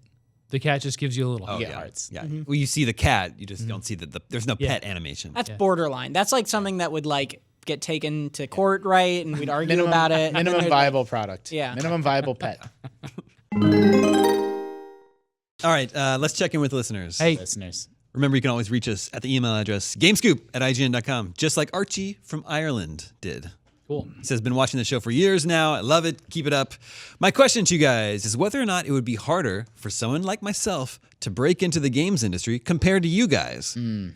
The cat just gives you a little. Oh, Yeah, yeah. hearts. Yeah. Well, you see the cat, you just don't see there's no pet animation. That's borderline. That's like something that would like get taken to court, right? And we'd argue about it. Minimum viable product. Yeah. Minimum viable pet. All right, let's check in with listeners. Hey, Listeners. Remember, you can always reach us at the email address gamescoop@ign.com, just like Archie from Ireland did. cool. He says, been watching the show for years now. I love it. Keep it up. My question to you guys is whether or not it would be harder for someone like myself to break into the games industry compared to you guys.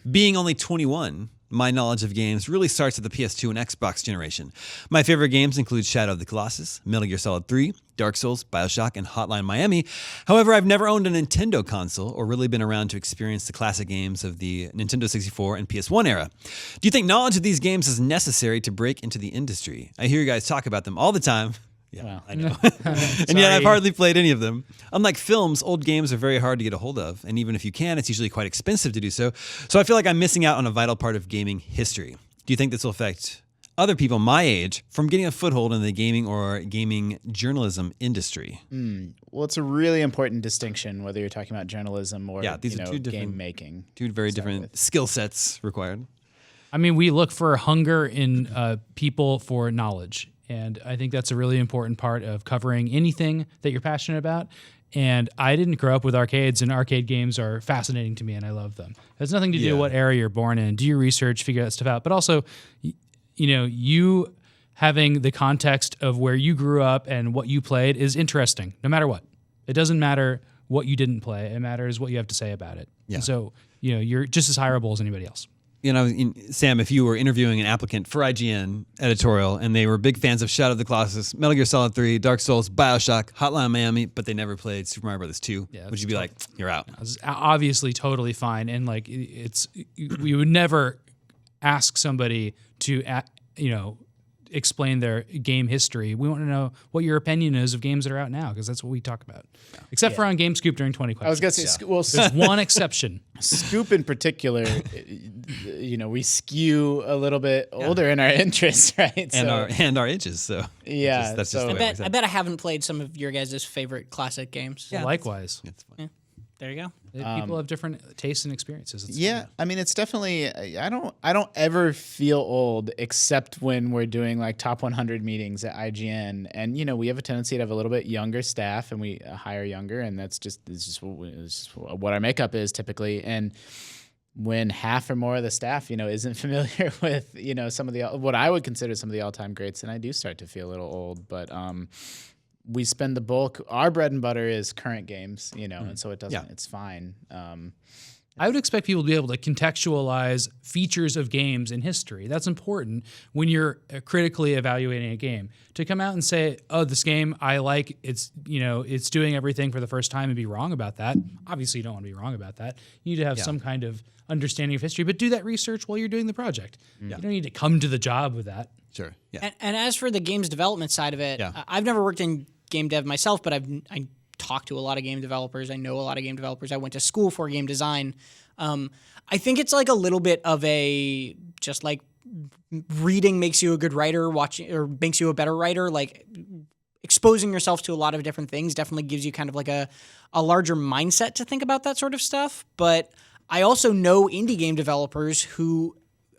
Being only 21, my knowledge of games really starts at the PS2 and Xbox generation. My favorite games include Shadow of the Colossus, Metal Gear Solid 3, Dark Souls, BioShock, and Hotline Miami. However, I've never owned a Nintendo console or really been around to experience the classic games of the Nintendo 64 and PS1 era. Do you think knowledge of these games is necessary to break into the industry? I hear you guys talk about them all the time. Yeah, Well. I know. And yet I've hardly played any of them. Unlike films, old games are very hard to get a hold of. And even if you can, it's usually quite expensive to do so. So I feel like I'm missing out on a vital part of gaming history. Do you think this will affect other people my age from getting a foothold in the gaming or gaming journalism industry? Well, it's a really important distinction whether you're talking about journalism or these are two different- game making. Two very different skill sets required. I mean, we look for hunger in people for knowledge. And I think that's a really important part of covering anything that you're passionate about. And I didn't grow up with arcades, and arcade games are fascinating to me, and I love them. It has nothing to do with what era you're born in. Do your research, figure that stuff out. But also, you having the context of where you grew up and what you played is interesting, no matter what. It doesn't matter what you didn't play. It matters what you have to say about it. Yeah. And so, you're just as hireable as anybody else. Sam, if you were interviewing an applicant for IGN editorial and they were big fans of Shadow of the Colossus, Metal Gear Solid 3, Dark Souls, BioShock, Hotline Miami, but they never played Super Mario Bros. 2, would you be like, you're out? It's obviously totally fine. And we would never ask somebody to, explain their game history. We want to know what your opinion is of games that are out now, because that's what we talk about. Except for on GameScoop during 20 questions. I was going to say, well, There's one exception. Scoop in particular, we skew a little bit older in our interests, right? And our ages, so Yeah, that's just so- the way it works I out. bet I haven't played some of your guys' favorite classic games. Likewise. It's fine. There you go. People have different tastes and experiences. It's Yeah, I mean, it's definitely. I don't ever feel old except when we're doing like top 100 meetings at IGN, and we have a tendency to have a little bit younger staff, and we hire younger, and it's just what our makeup is typically. And when half or more of the staff, isn't familiar with some of the what I would consider some of the all-time greats, and I do start to feel a little old, but. We spend the bulk. Our bread and butter is current games, and so it doesn't. It's fine. I would expect people to be able to contextualize features of games in history. That's important when you're critically evaluating a game. To come out and say, "Oh, this game I like. It's it's doing everything for the first time," and be wrong about that. Obviously, you don't want to be wrong about that. You need to have some kind of understanding of history, but do that research while you're doing the project. You don't need to come to the job with that. Sure. Yeah. And as for the games development side of it, I've never worked in game dev myself, but I talk to a lot of game developers. I know a lot of game developers. I went to school for game design. I think it's like a little bit of a just like reading makes you a good writer, watching or makes you a better writer. Like exposing yourself to a lot of different things definitely gives you kind of like a larger mindset to think about that sort of stuff. But I also know indie game developers who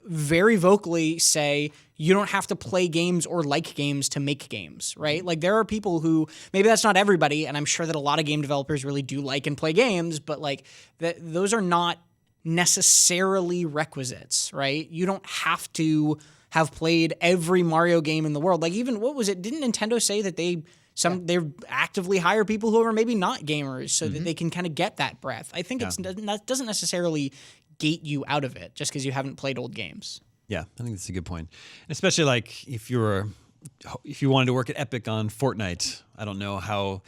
very vocally say you don't have to play games or like games to make games, right? Like there are people who, maybe that's not everybody, and I'm sure that a lot of game developers really do like and play games, but like those are not necessarily requisites, right? You don't have to have played every Mario game in the world. Like even, what was it? Didn't Nintendo say that they actively hire people who are maybe not gamers so that they can kind of get that breadth? I think that doesn't necessarily gate you out of it just because you haven't played old games. Yeah, I think that's a good point. And especially like if you wanted to work at Epic on Fortnite, I don't know how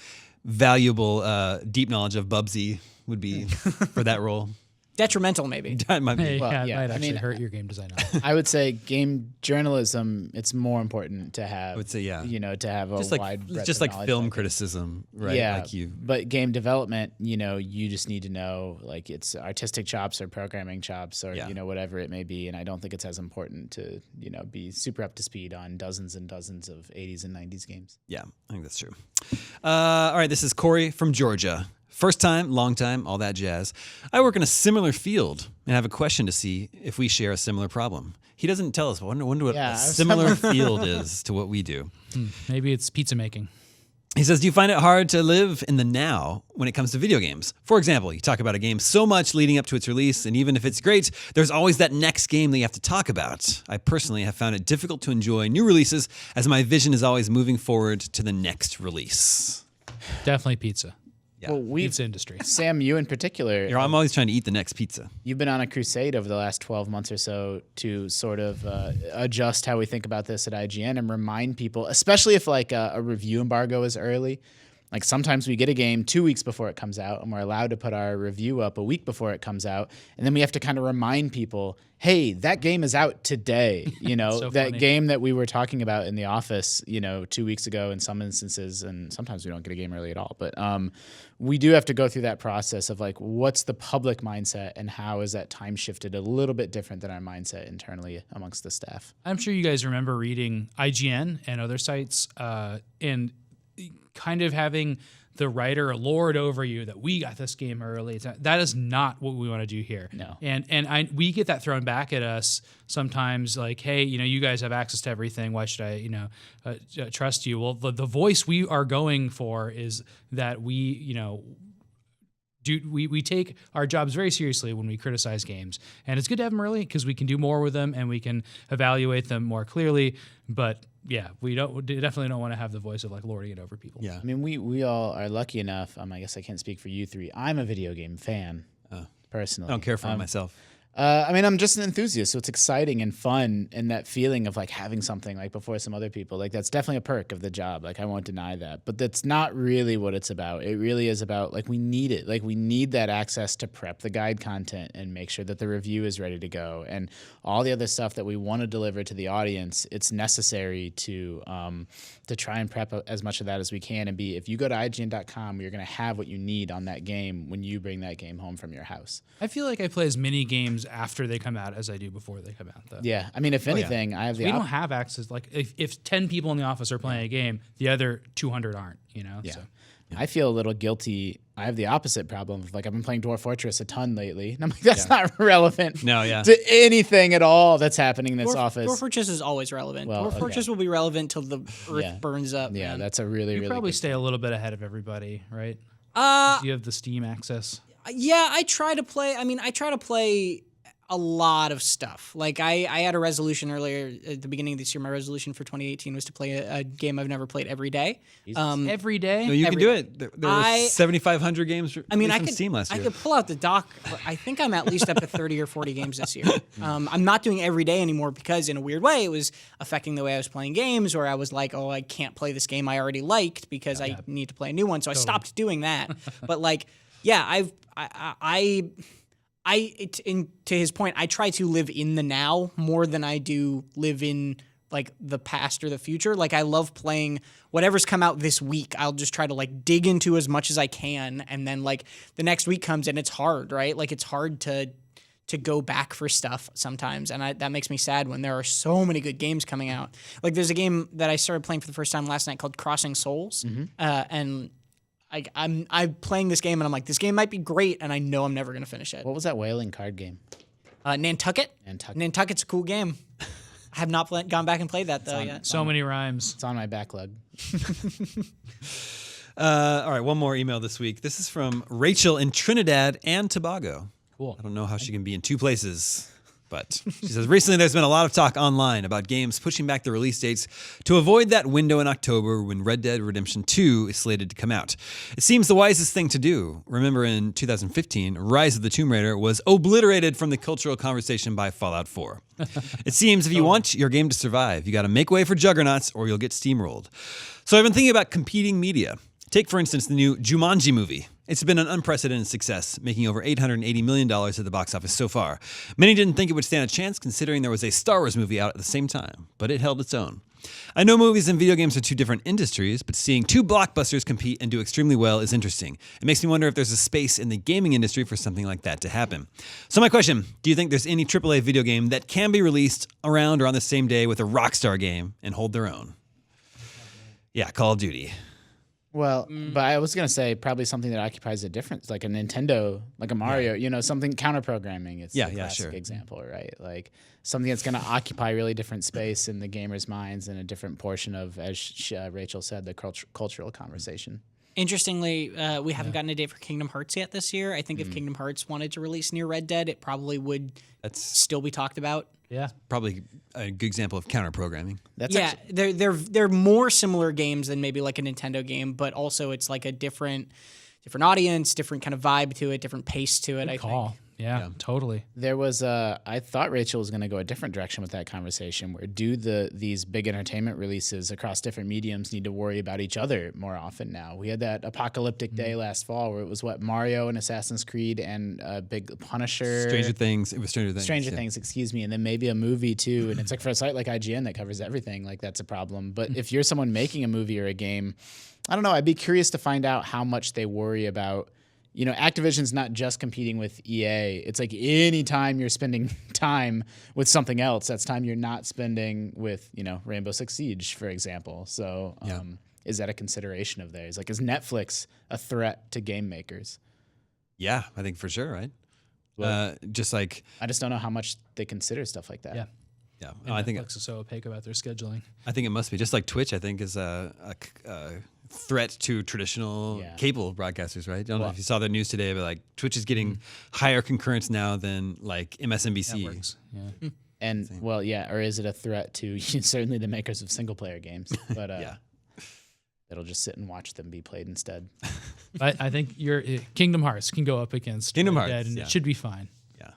valuable deep knowledge of Bubsy would be for that role. Detrimental, maybe. That might be. Hey, Well, it yeah, might I actually mean, hurt your game design. I would say game journalism. It's more important to have. I would say, to have a Just wide. breadth just of like knowledge film about criticism, right? Yeah, Like but game development, you just need to know like it's artistic chops or programming chops or whatever it may be, and I don't think it's as important to be super up to speed on dozens and dozens of 80s and 90s games. Yeah, I think that's true. All right, this is Corey from Georgia. First time, long time, all that jazz. I work in a similar field and have a question to see if we share a similar problem. He doesn't tell us. I wonder what a similar field is to what we do. Maybe it's pizza making. He says, do you find it hard to live in the now when it comes to video games? For example, you talk about a game so much leading up to its release, and even if it's great, there's always that next game that you have to talk about. I personally have found it difficult to enjoy new releases as my vision is always moving forward to the next release. Definitely pizza. Yeah. Well, Pizza industry. Sam, you in particular, I'm always trying to eat the next pizza. you've been on a crusade over the last 12 months or so to sort of adjust how we think about this at IGN and remind people, especially if like a review embargo is early. Like sometimes we get a game 2 weeks before it comes out and we're allowed to put our review up a week before it comes out. And then we have to kind of remind people, hey, that game is out today. You know, So that funny. game that we were talking about in the office, 2 weeks ago in some instances, and sometimes we don't get a game early at all. But we do have to go through that process of like, what's the public mindset and how is that time shifted a little bit different than our mindset internally amongst the staff? I'm sure you guys remember reading IGN and other sites and kind of having the writer lord over you that we got this game early. That is not what we want to do here. No. And we get that thrown back at us sometimes, like, hey, you guys have access to everything. Why should I, trust you? Well, the voice we are going for is that we take our jobs very seriously when we criticize games, and it's good to have them early because we can do more with them and we can evaluate them more clearly. But yeah, we definitely don't want to have the voice of like lording it over people. Yeah. I mean, we all are lucky enough. I guess I can't speak for you three. I'm a video game fan, personally. I don't care for it myself. I'm just an enthusiast, so it's exciting and fun, and that feeling of like having something like before some other people. Like that's definitely a perk of the job. Like I won't deny that, but that's not really what it's about. It really is about like we need it. Like we need that access to prep the guide content and make sure that the review is ready to go, and all the other stuff that we want to deliver to the audience. It's necessary to try and prep as much of that as we can. And if you go to IGN.com, you're going to have what you need on that game when you bring that game home from your house. I feel like I play as many games after they come out as I do before they come out, though. Yeah, I mean, if anything, I have the. We don't have access. Like if 10 people in the office are playing a game, the other 200 aren't. Yeah. So. I feel a little guilty. I have the opposite problem of like I've been playing Dwarf Fortress a ton lately, and I'm like that's not relevant to anything at all that's happening in this office. Dwarf Fortress is always relevant. Well, Dwarf Fortress will be relevant till the earth burns up. Yeah, man. that's a really You probably stay a little bit ahead of everybody, right? You have the Steam access. Yeah, I try to play. I mean, I try to play a lot of stuff. Like I had a resolution earlier at the beginning of this year. My resolution for 2018 was to play a game I've never played every day. Every day? No, you can every do day. it. There were 7,500 games from Steam last year. I could pull out the dock. I think I'm at least up to 30 or 40 games this year. I'm not doing every day anymore because in a weird way, it was affecting the way I was playing games, where I was like, oh, I can't play this game I already liked because I need to play a new one. So I stopped doing that. But like, yeah, to his point, I try to live in the now more than I do live in like the past or the future. Like I love playing whatever's come out this week. I'll just try to like dig into as much as I can, and then like the next week comes and it's hard, right? Like it's hard to go back for stuff sometimes, and that makes me sad when there are so many good games coming out. Like there's a game that I started playing for the first time last night called Crossing Souls, and I'm playing this game and I'm like, this game might be great, and I know I'm never gonna finish it. What was that whaling card game? Nantucket. Nantucket's a cool game. I have not gone back and played that though yet. So many rhymes. It's on my backlog. All right, one more email this week. This is from Rachel in Trinidad and Tobago. Cool. I don't know how she can be in two places, but she says, recently there's been a lot of talk online about games pushing back the release dates to avoid that window in October when Red Dead Redemption 2 is slated to come out. It seems the wisest thing to do. Remember in 2015, Rise of the Tomb Raider was obliterated from the cultural conversation by Fallout 4. It seems if you want your game to survive, you got to make way for juggernauts or you'll get steamrolled. So I've been thinking about competing media. Take, for instance, the new Jumanji movie. It's been an unprecedented success, making over $880 million at the box office so far. Many didn't think it would stand a chance considering there was a Star Wars movie out at the same time, but it held its own. I know movies and video games are two different industries, but seeing two blockbusters compete and do extremely well is interesting. It makes me wonder if there's a space in the gaming industry for something like that to happen. So my question, do you think there's any AAA video game that can be released around or on the same day with a Rockstar game and hold their own? Yeah, Call of Duty. Well, but I was gonna say probably something that occupies a difference, like a Nintendo, like a Mario, something counter programming. It's the classic example, right? Like something that's gonna occupy really different space in the gamers' minds and a different portion of, as Rachel said, the cultural conversation. Interestingly, we haven't gotten a date for Kingdom Hearts yet this year. I think if Kingdom Hearts wanted to release near Red Dead, it probably would still be talked about. Yeah. Probably a good example of counter programming. They're more similar games than maybe like a Nintendo game, but also it's like a different audience, different kind of vibe to it, different pace to it. I think. Yeah, totally. There was I thought Rachel was going to go a different direction with that conversation. Where these big entertainment releases across different mediums need to worry about each other more often now? We had that apocalyptic day last fall where it was Mario and Assassin's Creed and big Punisher, Stranger Things. It was Stranger Things. Excuse me, and then maybe a movie too. And it's like for a site like IGN that covers everything, like that's a problem. But if you're someone making a movie or a game, I don't know. I'd be curious to find out how much they worry about. Activision's not just competing with EA. It's like any time you're spending time with something else, that's time you're not spending with, Rainbow Six Siege, for example. So is that a consideration of theirs? Like, is Netflix a threat to game makers? Yeah, I think for sure, right? Just like... I just don't know how much they consider stuff like that. Yeah. And I think Netflix is so opaque about their scheduling. I think it must be. Just like Twitch, I think, is a threat to traditional cable broadcasters, right? I don't know if you saw the news today, but like Twitch is getting higher concurrence now than like MSNBC. Networks. Yeah. And or is it a threat to certainly the makers of single player games? But it'll just sit and watch them be played instead. I think your Kingdom Hearts can go up against Kingdom Red Hearts, Dead, and it should be fine. Yeah.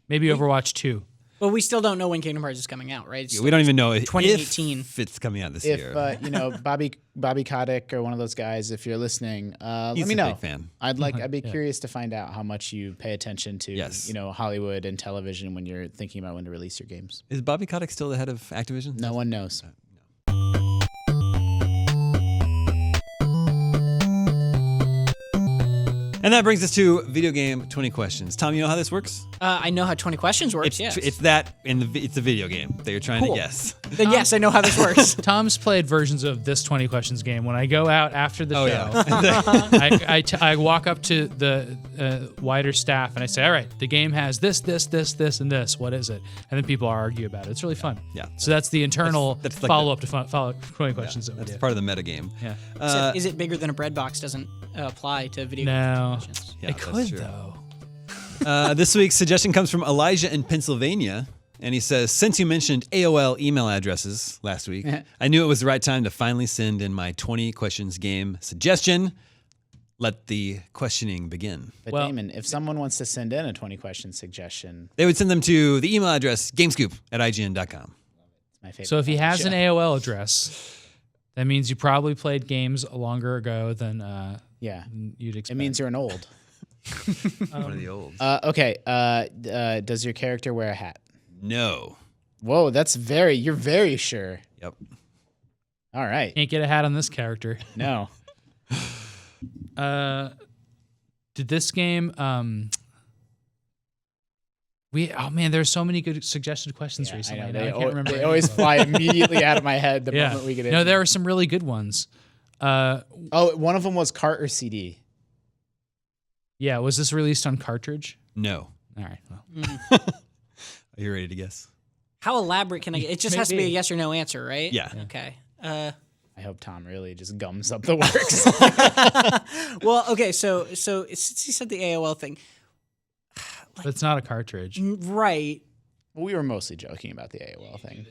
Maybe Overwatch 2. Well, we still don't know when Kingdom Hearts is coming out, right? We don't even know 2018. if it's coming out this year. If Bobby Kotick or one of those guys, if you're listening, let me know. Big fan. I'd be curious to find out how much you pay attention to Hollywood and television when you're thinking about when to release your games. Is Bobby Kotick still the head of Activision? No one knows. And that brings us to video game 20 questions. Tom, you know how this works? I know how 20 questions works, yes. It's that it's a video game that you're trying to guess. Then yes, I know how this works. Tom's played versions of this 20 questions game. When I go out after the show, Yeah. I walk up to the wider staff and I say, all right, the game has this, and this. What is it? And then people argue about it. It's really fun. Yeah. So that's the internal that's like follow-up to 20 questions that we That's do. part of the metagame. Yeah. Is it bigger than a bread box doesn't apply to video No. questions? Yeah, It that's could, true. though. This week's suggestion comes from Elijah in Pennsylvania. And he says, since you mentioned AOL email addresses last week, I knew it was the right time to finally send in my 20 questions game suggestion. Let the questioning begin. But Damon, if someone wants to send in a 20 question suggestion, They would send them to the email address gamescoop@ign.com. it's my favorite. So if he has show. an AOL address, that means you probably played games longer ago than you'd expect. It means you're an old. One of the old. Okay. Does your character wear a hat? No. Whoa, you're very sure. Yep. All right. Can't get a hat on this character. No. Did this game there's so many good suggested questions Yeah, recently. I Now know. I can't remember. They always fly immediately out of my head the moment we get in. No, there are some really good ones. One of them was cart or CD. Yeah, was this released on cartridge? No. All right. Well. Are you ready to guess? How elaborate can I get? It just has to be a yes or no answer, right? Yeah. Okay. I hope Tom really just gums up the works. Well, okay, so since you said the AOL thing, But it's not a cartridge. right? We were mostly joking about the AOL thing.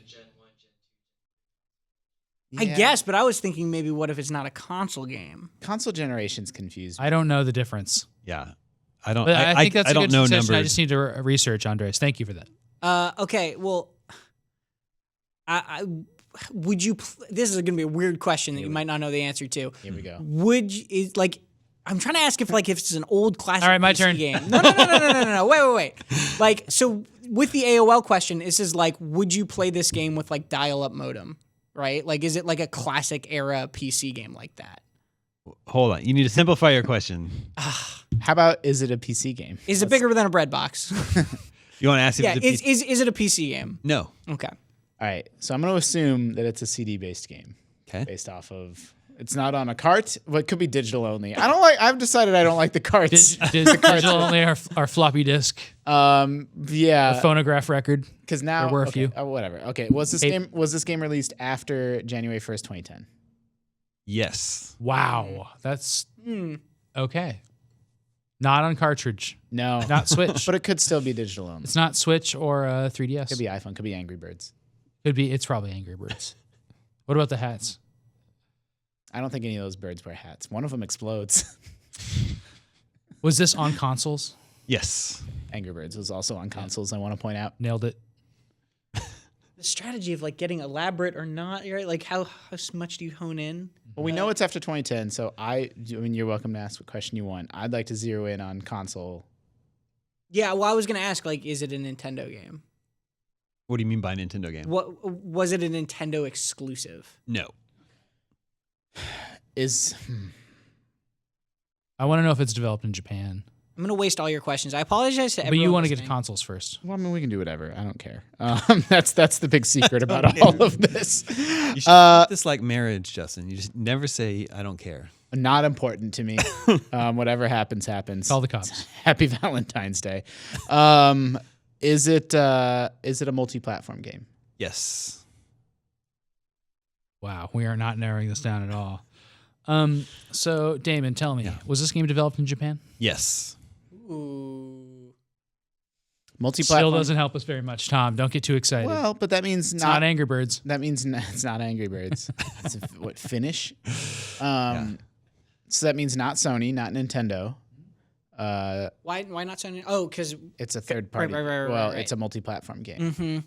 I guess, but I was thinking maybe what if it's not a console game? Console generations confused me. I don't know the difference. Yeah. I don't. But I think that's I a don't good know suggestion. numbers. I just need to research, Andres. Thank you for that. Okay, well, I would you? This is going to be a weird question that you might not know the answer to. Here we go. Would you, I'm trying to ask if it's an old classic All right, my PC turn. game. No. Wait. Like, so with the AOL question, this is like, would you play this game with like dial-up modem? Right? Like, is it like a classic era PC game like that? Hold on. You need to simplify your question. How about, is it a PC game? Is it bigger than a bread box? You want to ask if Yeah. it's a PC? Is it a PC game? No. Okay. All right. So I'm going to assume that it's a CD-based game. Okay. Based off of It's not on a cart, but it could be digital only. I've decided I don't like the carts. Digital only our floppy disk, Yeah. phonograph record. Because now, There were a okay, few. whatever. Okay, was this game released after January 1st, 2010? Yes. Wow, that's okay. Not on cartridge. No, Not Switch. but it could still be digital only. It's not Switch or 3DS. Could be iPhone. Could be Angry Birds. Could be. It's probably Angry Birds. What about the hats? I don't think any of those birds wear hats. One of them explodes. Was this on consoles? Yes. Angry Birds was also on consoles. I want to point out. Nailed it. The strategy of like getting elaborate or not, right? Like how much do you hone in? Well, we know it's after 2010, so you're welcome to ask what question you want. I'd like to zero in on console. Yeah, well, I was gonna ask, like, is it a Nintendo game? What do you mean by Nintendo game? What was it a Nintendo exclusive? No. I want to know if it's developed in Japan. I'm gonna waste all your questions. I apologize to But everyone. you want to get to listening. consoles first. Well, I mean, we can do whatever. I don't care. That's the big secret about all of this. You should treat this like marriage, Justin. You just never say, I don't care. Not important to me. Whatever happens, happens. Call the cops. Happy Valentine's Day. Is it a multi-platform game? Yes. Wow, we are not narrowing this down at all. So Damon, tell me, was this game developed in Japan? Yes. Ooh. Multi-platform. Still doesn't help us very much, Tom. Don't get too excited. Well, but that means it's not Angry Birds. That means it's not Angry Birds. It's what, Finnish? So that means not Sony, not Nintendo. Why not Sony? Oh, because It's a third party. Right. It's a multi-platform game. mm-hmm.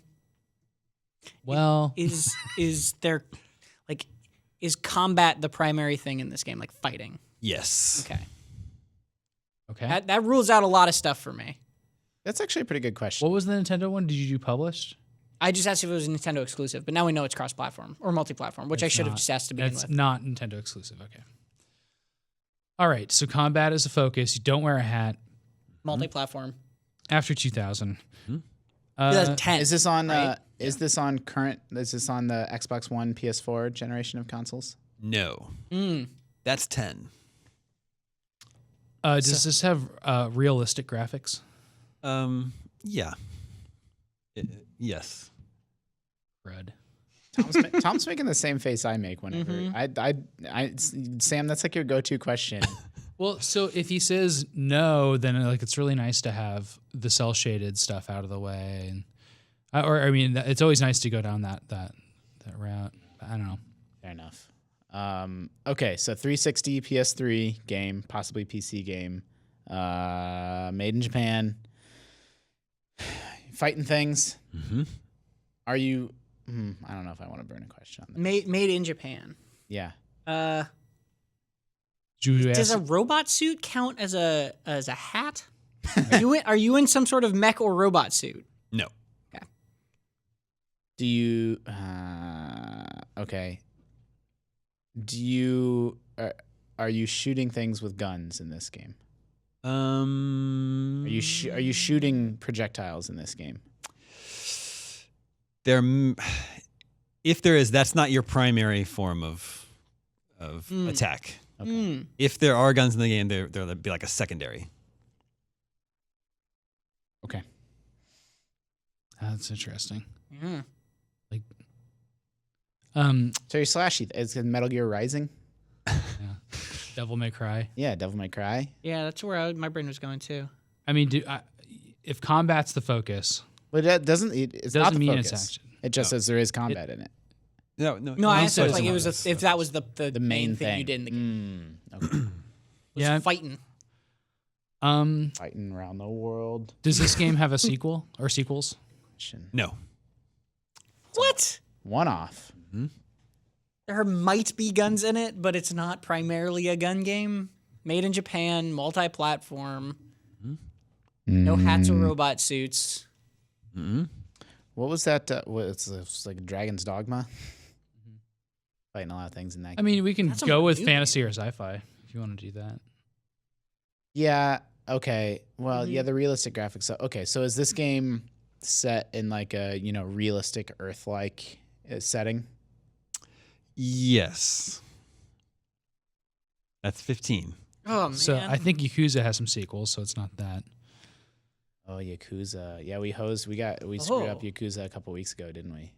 Well, is there like is combat the primary thing in this game, like fighting? Yes. Okay. That rules out a lot of stuff for me. That's actually a pretty good question. what was the Nintendo one? Did you do published? I just asked if it was a Nintendo exclusive, but now we know it's cross-platform or multi-platform, which I should have not. just asked to begin That's with. not Nintendo exclusive. Okay. All right. So combat is a focus. You don't wear a hat. Multi-platform. After 2000. 2010. Is this on? right? Is this on current? Is this on the Xbox One, PS4 generation of consoles? No. That's 10. Does this have realistic graphics? Yeah. Yes. Red. Tom's making the same face I make whenever Sam. That's like your go-to question. Well, so if he says no, then like it's really nice to have the cell shaded stuff out of the way, and it's always nice to go down that route. I don't know. Fair enough. Okay, so 360, PS3 game, possibly PC game, made in Japan. Fighting things. Mm-hmm. Are you? I don't know if I want to burn a question on that. Made in Japan. Yeah. Does a robot suit count as a hat? Are you in some sort of mech or robot suit? No. Okay. Do you? Okay. Do you? Are you shooting things with guns in this game? Are you shooting projectiles in this game? If there is, that's not your primary form of attack. Okay. If there are guns in the game, they'll be like a secondary. Okay. That's interesting. Yeah. Like, So you're slashy. Is it Metal Gear Rising? Devil May Cry. Yeah, Devil May Cry. Yeah, that's where my brain was going too. I mean, if combat's the focus, But that doesn't. It's not the mean focus. it's action. It just says there is combat in it. No, I asked so if, it's like not it was if that was the main thing you thing. did in the game. Okay. Yeah. Fighting. Fighting around the world. Does this game have a sequel or sequels? No. What? One off. There might be guns in it, but it's not primarily a gun game. Made in Japan, multi-platform. No hats or robot suits. What was that? It's like Dragon's Dogma. Fighting a lot of things in that. I mean, we can That's a go with new fantasy or sci-fi if you want to do that. Yeah. Okay. Well, yeah, the realistic graphics. Okay. So is this game set in like a realistic Earth-like setting? Yes. That's 15. Oh man. So I think Yakuza has some sequels, so it's not that. Oh, Yakuza. Yeah, we screwed up Yakuza a couple weeks ago, didn't we?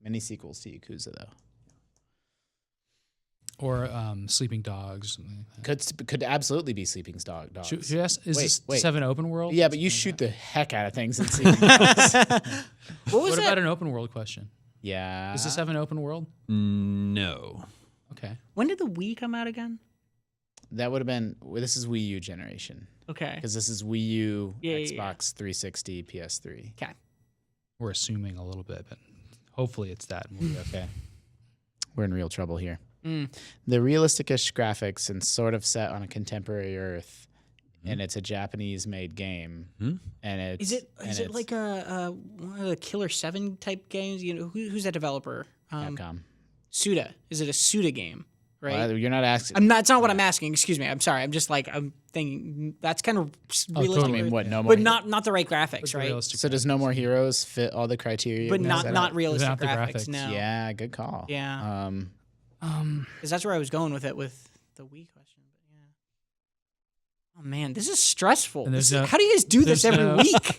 Many sequels to Yakuza though. Or Sleeping Dogs. Something like that. Could absolutely be Sleeping Dogs. Should I ask, is Wait. this 7 open world? Yeah, but you shoot the heck out of things in Sleeping Dogs. What about an open world question? Yeah. Is this 7 open world? No. Okay. When did the Wii come out again? That would have been. Well, this is Wii U generation. Okay. Because this is Wii U, Yeah, Xbox 360, PS3. Okay. We're assuming a little bit, but hopefully it's that. We'll be okay. We're in real trouble here. The realistic-ish graphics and sort of set on a contemporary Earth, and it's a Japanese-made game. And it's is it like one of the Killer 7 type games? You know, who's that developer? Capcom? Suda. Is it a Suda game? Right. You're not asking. I'm not. It's not what I'm asking. Excuse me. I'm sorry. I'm just like I'm thinking that's kind of realistic, totally. I mean, what? No more. but not the right graphics, right? Realistic So does No More Heroes fit all the criteria? But we set not up? realistic Not the graphics. graphics. No. Yeah, good call. Yeah. Because that's where I was going with it with the Wii question. But yeah. Oh man, this is stressful. And there's How do you guys do this there's every no- week?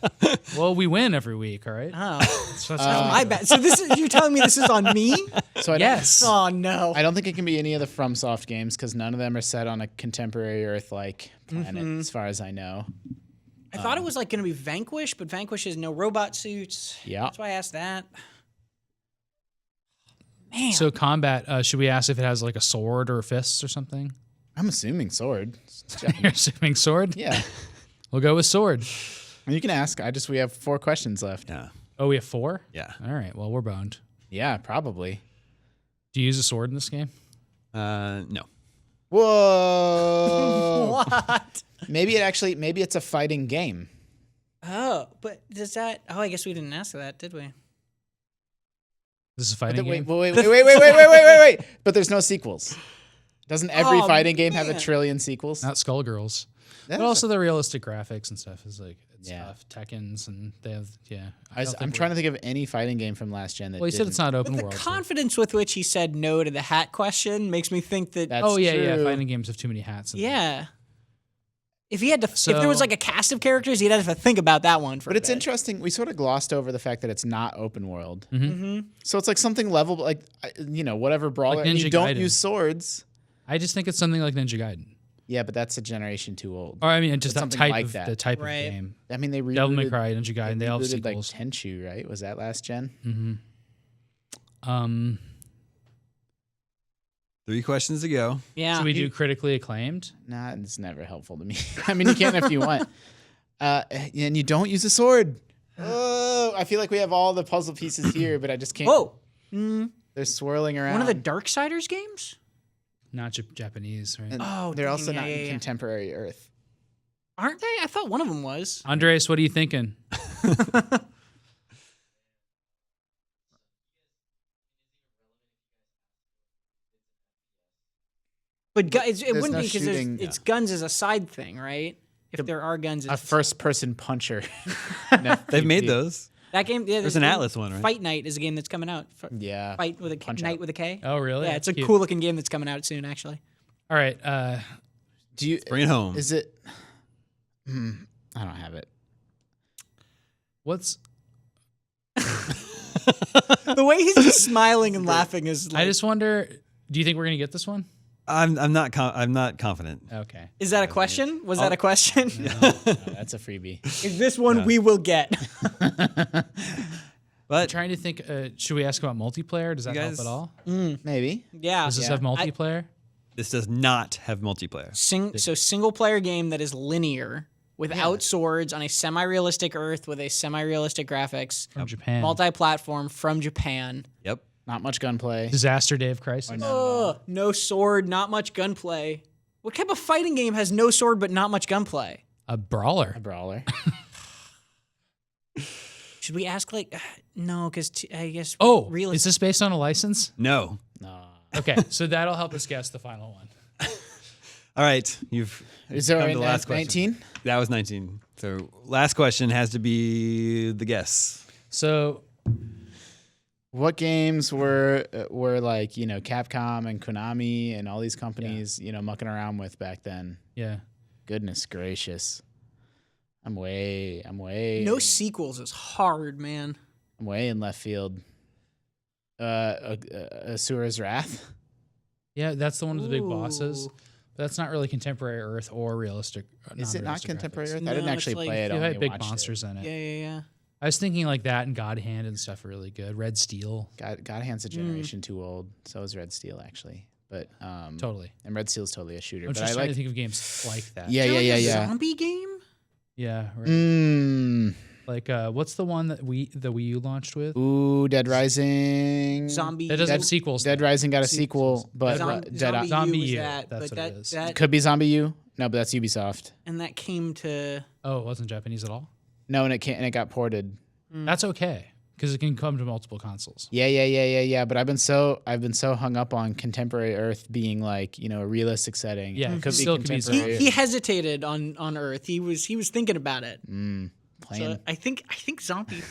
Well, we win every week, all right? Oh, So that's my bad. So you're telling me this is on me? So I Yes. Oh no. I don't think it can be any of the FromSoft games because none of them are set on a contemporary Earth-like planet, as far as I know. I thought it was like going to be Vanquish, but Vanquish has no robot suits. Yeah. That's why I asked that. Man. So combat, should we ask if it has like a sword or fists or something? I'm assuming sword. You're assuming sword? Yeah. We'll go with sword. You can ask. We have 4 questions left. Yeah. Oh, we have 4? Yeah. All right, well, we're boned. Yeah, probably. Do you use a sword in this game? No. Whoa. what? Maybe it's a fighting game. Oh, but does that? Oh, I guess we didn't ask that, did we? This is a fighting game? Wait. But there's no sequels. Doesn't every Oh, fighting game have a man. trillion sequels? Not Skullgirls. That But is also the realistic graphics and stuff is like, it's Yeah. tough. Tekkens and they have, yeah. I'm trying to think of any fighting game from last gen that Well, you said it's not open The world. so- confidence with which he said no to the hat question makes me think that. That's Oh, yeah, true. fighting games have too many hats. in them. yeah. If he had to, if there was So- like a cast of characters, he'd have to think about that one for. But a it's bit. interesting. We sort of glossed over the fact that it's not open world. Mm-hmm. So it's like something level, like whatever brawler. and you Ninja don't Gaiden. use swords. I just think it's something like Ninja Gaiden. Yeah, but that's a generation too old. Or I mean, just It's that something type like of that. the type Right. of game. I mean, they Devil May rebooted. Cry, Ninja Gaiden, they all have rebooted, like sequels. Tenchu, right? Was that last gen? Mm-hmm. 3 questions to go. Yeah. Should we do critically acclaimed? Nah, it's never helpful to me. I mean, you can if you want. And you don't use a sword. Oh, I feel like we have all the puzzle pieces here, but I just can't. Whoa. They're swirling around. One of the Darksiders games? Not Japanese, right? And Oh, they're dang, also yeah, not in yeah. contemporary Earth. Aren't they? I thought one of them was. Andres, what are you thinking? But it There's wouldn't no be because shooting. it's guns as a side thing, right? If there are guns, A it's first-person puncher. They've made those. that game. Yeah, There's this an game, Atlas one, right? Fight Night is a game that's coming out. Yeah. Fight with a Punch Night Out. with a K. Oh, really? Yeah, it's a Cute. cool looking game that's coming out soon, actually. All right. Do you Bring it home. Is it? I don't have it. What's The way he's just smiling and laughing is like, I just wonder, do you think we're going to get this one? I'm not confident. Okay. is that a question? Was that a question? No, that's a freebie. Is this one we will get? But Trying to think, should we ask about multiplayer? Does that You help guys- at all? Maybe. Yeah. Does this Yeah. have multiplayer? this does not have multiplayer. So single player game that is linear without swords on a semi-realistic Earth with a semi-realistic graphics, From Japan. multi-platform from Japan. Yep. Not much gunplay. Disaster Day of Crisis. No sword, not much gunplay. What type of fighting game has no sword but not much gunplay? A brawler. A brawler. Should we ask like no? Because I guess Oh, realistic. is this based on a license? No. No. Okay, so that'll help us guess the final one. All right. You've Is there come a to the last question. 19? That was 19. So last question has to be the guess. So What games were like, Capcom and Konami and all these companies, mucking around with back then? Yeah. Goodness gracious. I'm way No sequels is hard, man. I'm way in left field. Asura's Wrath. Yeah, that's the one with the big bosses. Ooh. But that's not really contemporary Earth or realistic. Is it not non-realistic contemporary graphics. Earth? No, I didn't it's actually like- play it. It I had only big watched monsters in it. Yeah. I was thinking like that and God Hand and stuff are really good. Red Steel. God Hand's a generation too old. So is Red Steel actually, but Totally. and Red Steel's totally a shooter. I'm but just I trying like. to think of games like that. Yeah. Zombie game? Yeah. Right. Mm. Like what's the one that the Wii U launched with? Ooh, Dead Rising. Zombie. That doesn't U? have sequels. Dead though. Rising got a sequel, but Zombie Zombie U was U, that, that's but what it is. that could be Zombie U. No, but that's Ubisoft. and that came to Oh, it wasn't Japanese at all. No, and it got ported. That's okay because it can come to multiple consoles. Yeah. But I've been so hung up on contemporary Earth being like a realistic setting. Yeah, it could be still could be contemporary. he hesitated on Earth. He was thinking about it. Playing. So I think zombie.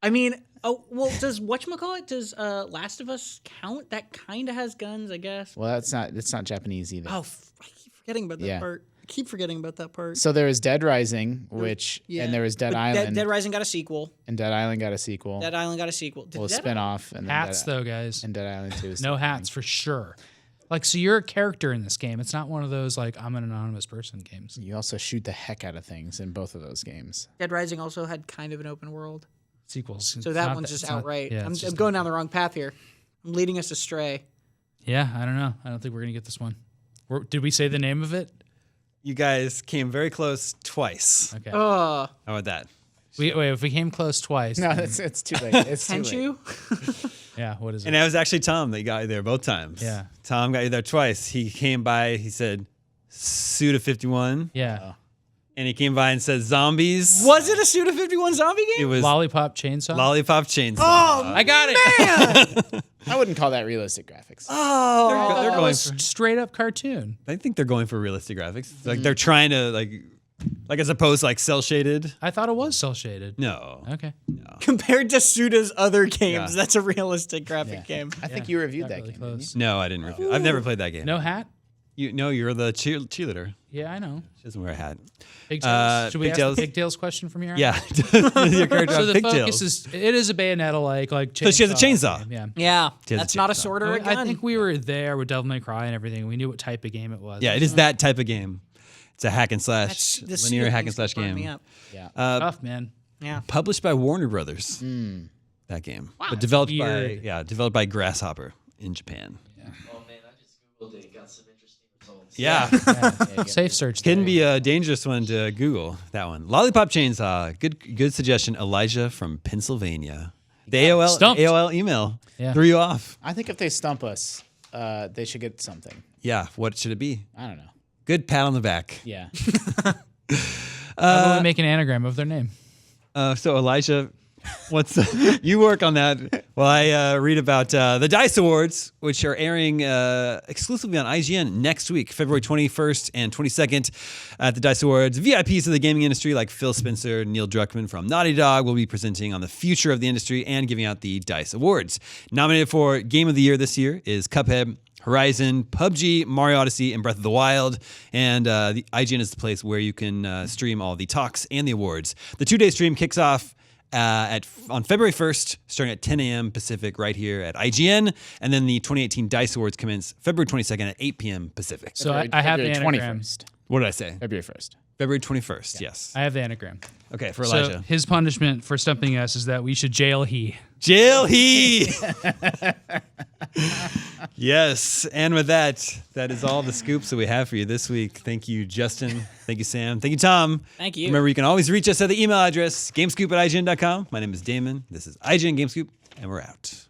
I mean, does whatchamacallit, does Last of Us count? That kind of has guns, I guess. Well, it's not Japanese either. Oh, I keep forgetting about that Yeah. part. I keep forgetting about that part. So there was Dead Rising, Yeah. and there was Dead But Island, Dead Rising got a sequel. and Dead Island got a sequel. Dead Island got a sequel. Did Well, a Dead spin-off, and then Hats Dead, though, guys. and Dead Island 2. is No still hats for sure. Like, so you're a character in this game. It's not one of those like I'm an anonymous person games. coming. You also shoot the heck out of things in both of those games. Dead Rising also had kind of an open world. Sequels. So that one's just outright. Yeah, I'm it's just going down the wrong path here. I'm leading us astray. Yeah, I don't know. I don't think we're gonna get this one. Did we say the name of it? You guys came very close twice. Okay. Oh, How about that? Wait, if we came close twice. No, it's too late. It's too can't late. you? Yeah. What is it? And that was actually Tom that got you there both times. Yeah. Tom got you there twice. He came by, he said, Suda 51. Yeah. And he came by and said, zombies. Was it a Suda 51 zombie It game? was Lollipop Chainsaw. Lollipop Chainsaw. I got it. I wouldn't call that realistic graphics. Oh, they're That going was for, straight up cartoon. I think they're going for realistic graphics. Like they're trying to like as opposed to like cell shaded. I thought it was cel shaded. No. Okay. compared to Suda's other games, Yeah. that's a realistic graphic game. I think you reviewed got that really game. Didn't close. No, I didn't review. I've never played that game. No hat. You're the cheerleader. Yeah, I know. She doesn't wear a hat. Pigtails. Should we ask pigtails. the pigtails question from here on? Yeah. Your character So on the pigtails. focus is it is a Bayonetta like So she has a chainsaw. game, Yeah. Yeah, She has that's a not a chainsaw. sword or a gun. I think we were there with Devil May Cry and everything. We knew what type of game it was. Yeah, it is that type of game. It's a hack and slash, the linear Suda hack thing's and slash burning me game. up. Yeah. Tough, man. Yeah. Published by Warner Brothers. That game, but developed weird. developed by Grasshopper in Japan. Oh man, I just googled it. Got some interesting results. Yeah, Safe search. can there. be a dangerous one to Google. That one, Lollipop Chainsaw. Good suggestion, Elijah from Pennsylvania. The Stumped. AOL email Yeah. threw you off. I think if they stump us, they should get something. Yeah, what should it be? I don't know. Good pat on the back. Yeah. How about we make an anagram of their name? So Elijah, you work on that while I read about the DICE Awards, which are airing exclusively on IGN next week, February 21st and 22nd at the DICE Awards. VIPs of the gaming industry like Phil Spencer, Neil Druckmann from Naughty Dog will be presenting on the future of the industry and giving out the DICE Awards. Nominated for Game of the Year this year is Cuphead, Horizon, PUBG, Mario Odyssey, and Breath of the Wild. And the IGN is the place where you can stream all the talks and the awards. The 2-day stream kicks off on February 1st, starting at 10 a.m. Pacific right here at IGN. And then the 2018 DICE Awards commence February 22nd at 8 p.m. Pacific. So I have the February anagram. 21st. What did I say? February 1st. February 21st, yes. I have the anagram. Okay, for So Elijah. his punishment for stumping us is that we should jail he. Jail he! Yes, and with that is all the scoops that we have for you this week. Thank you, Justin. Thank you, Sam. Thank you, Tom. Thank you. Remember, you can always reach us at the email address, gamescoop@ign.com. My name is Damon. This is IGN GameScoop, and we're out.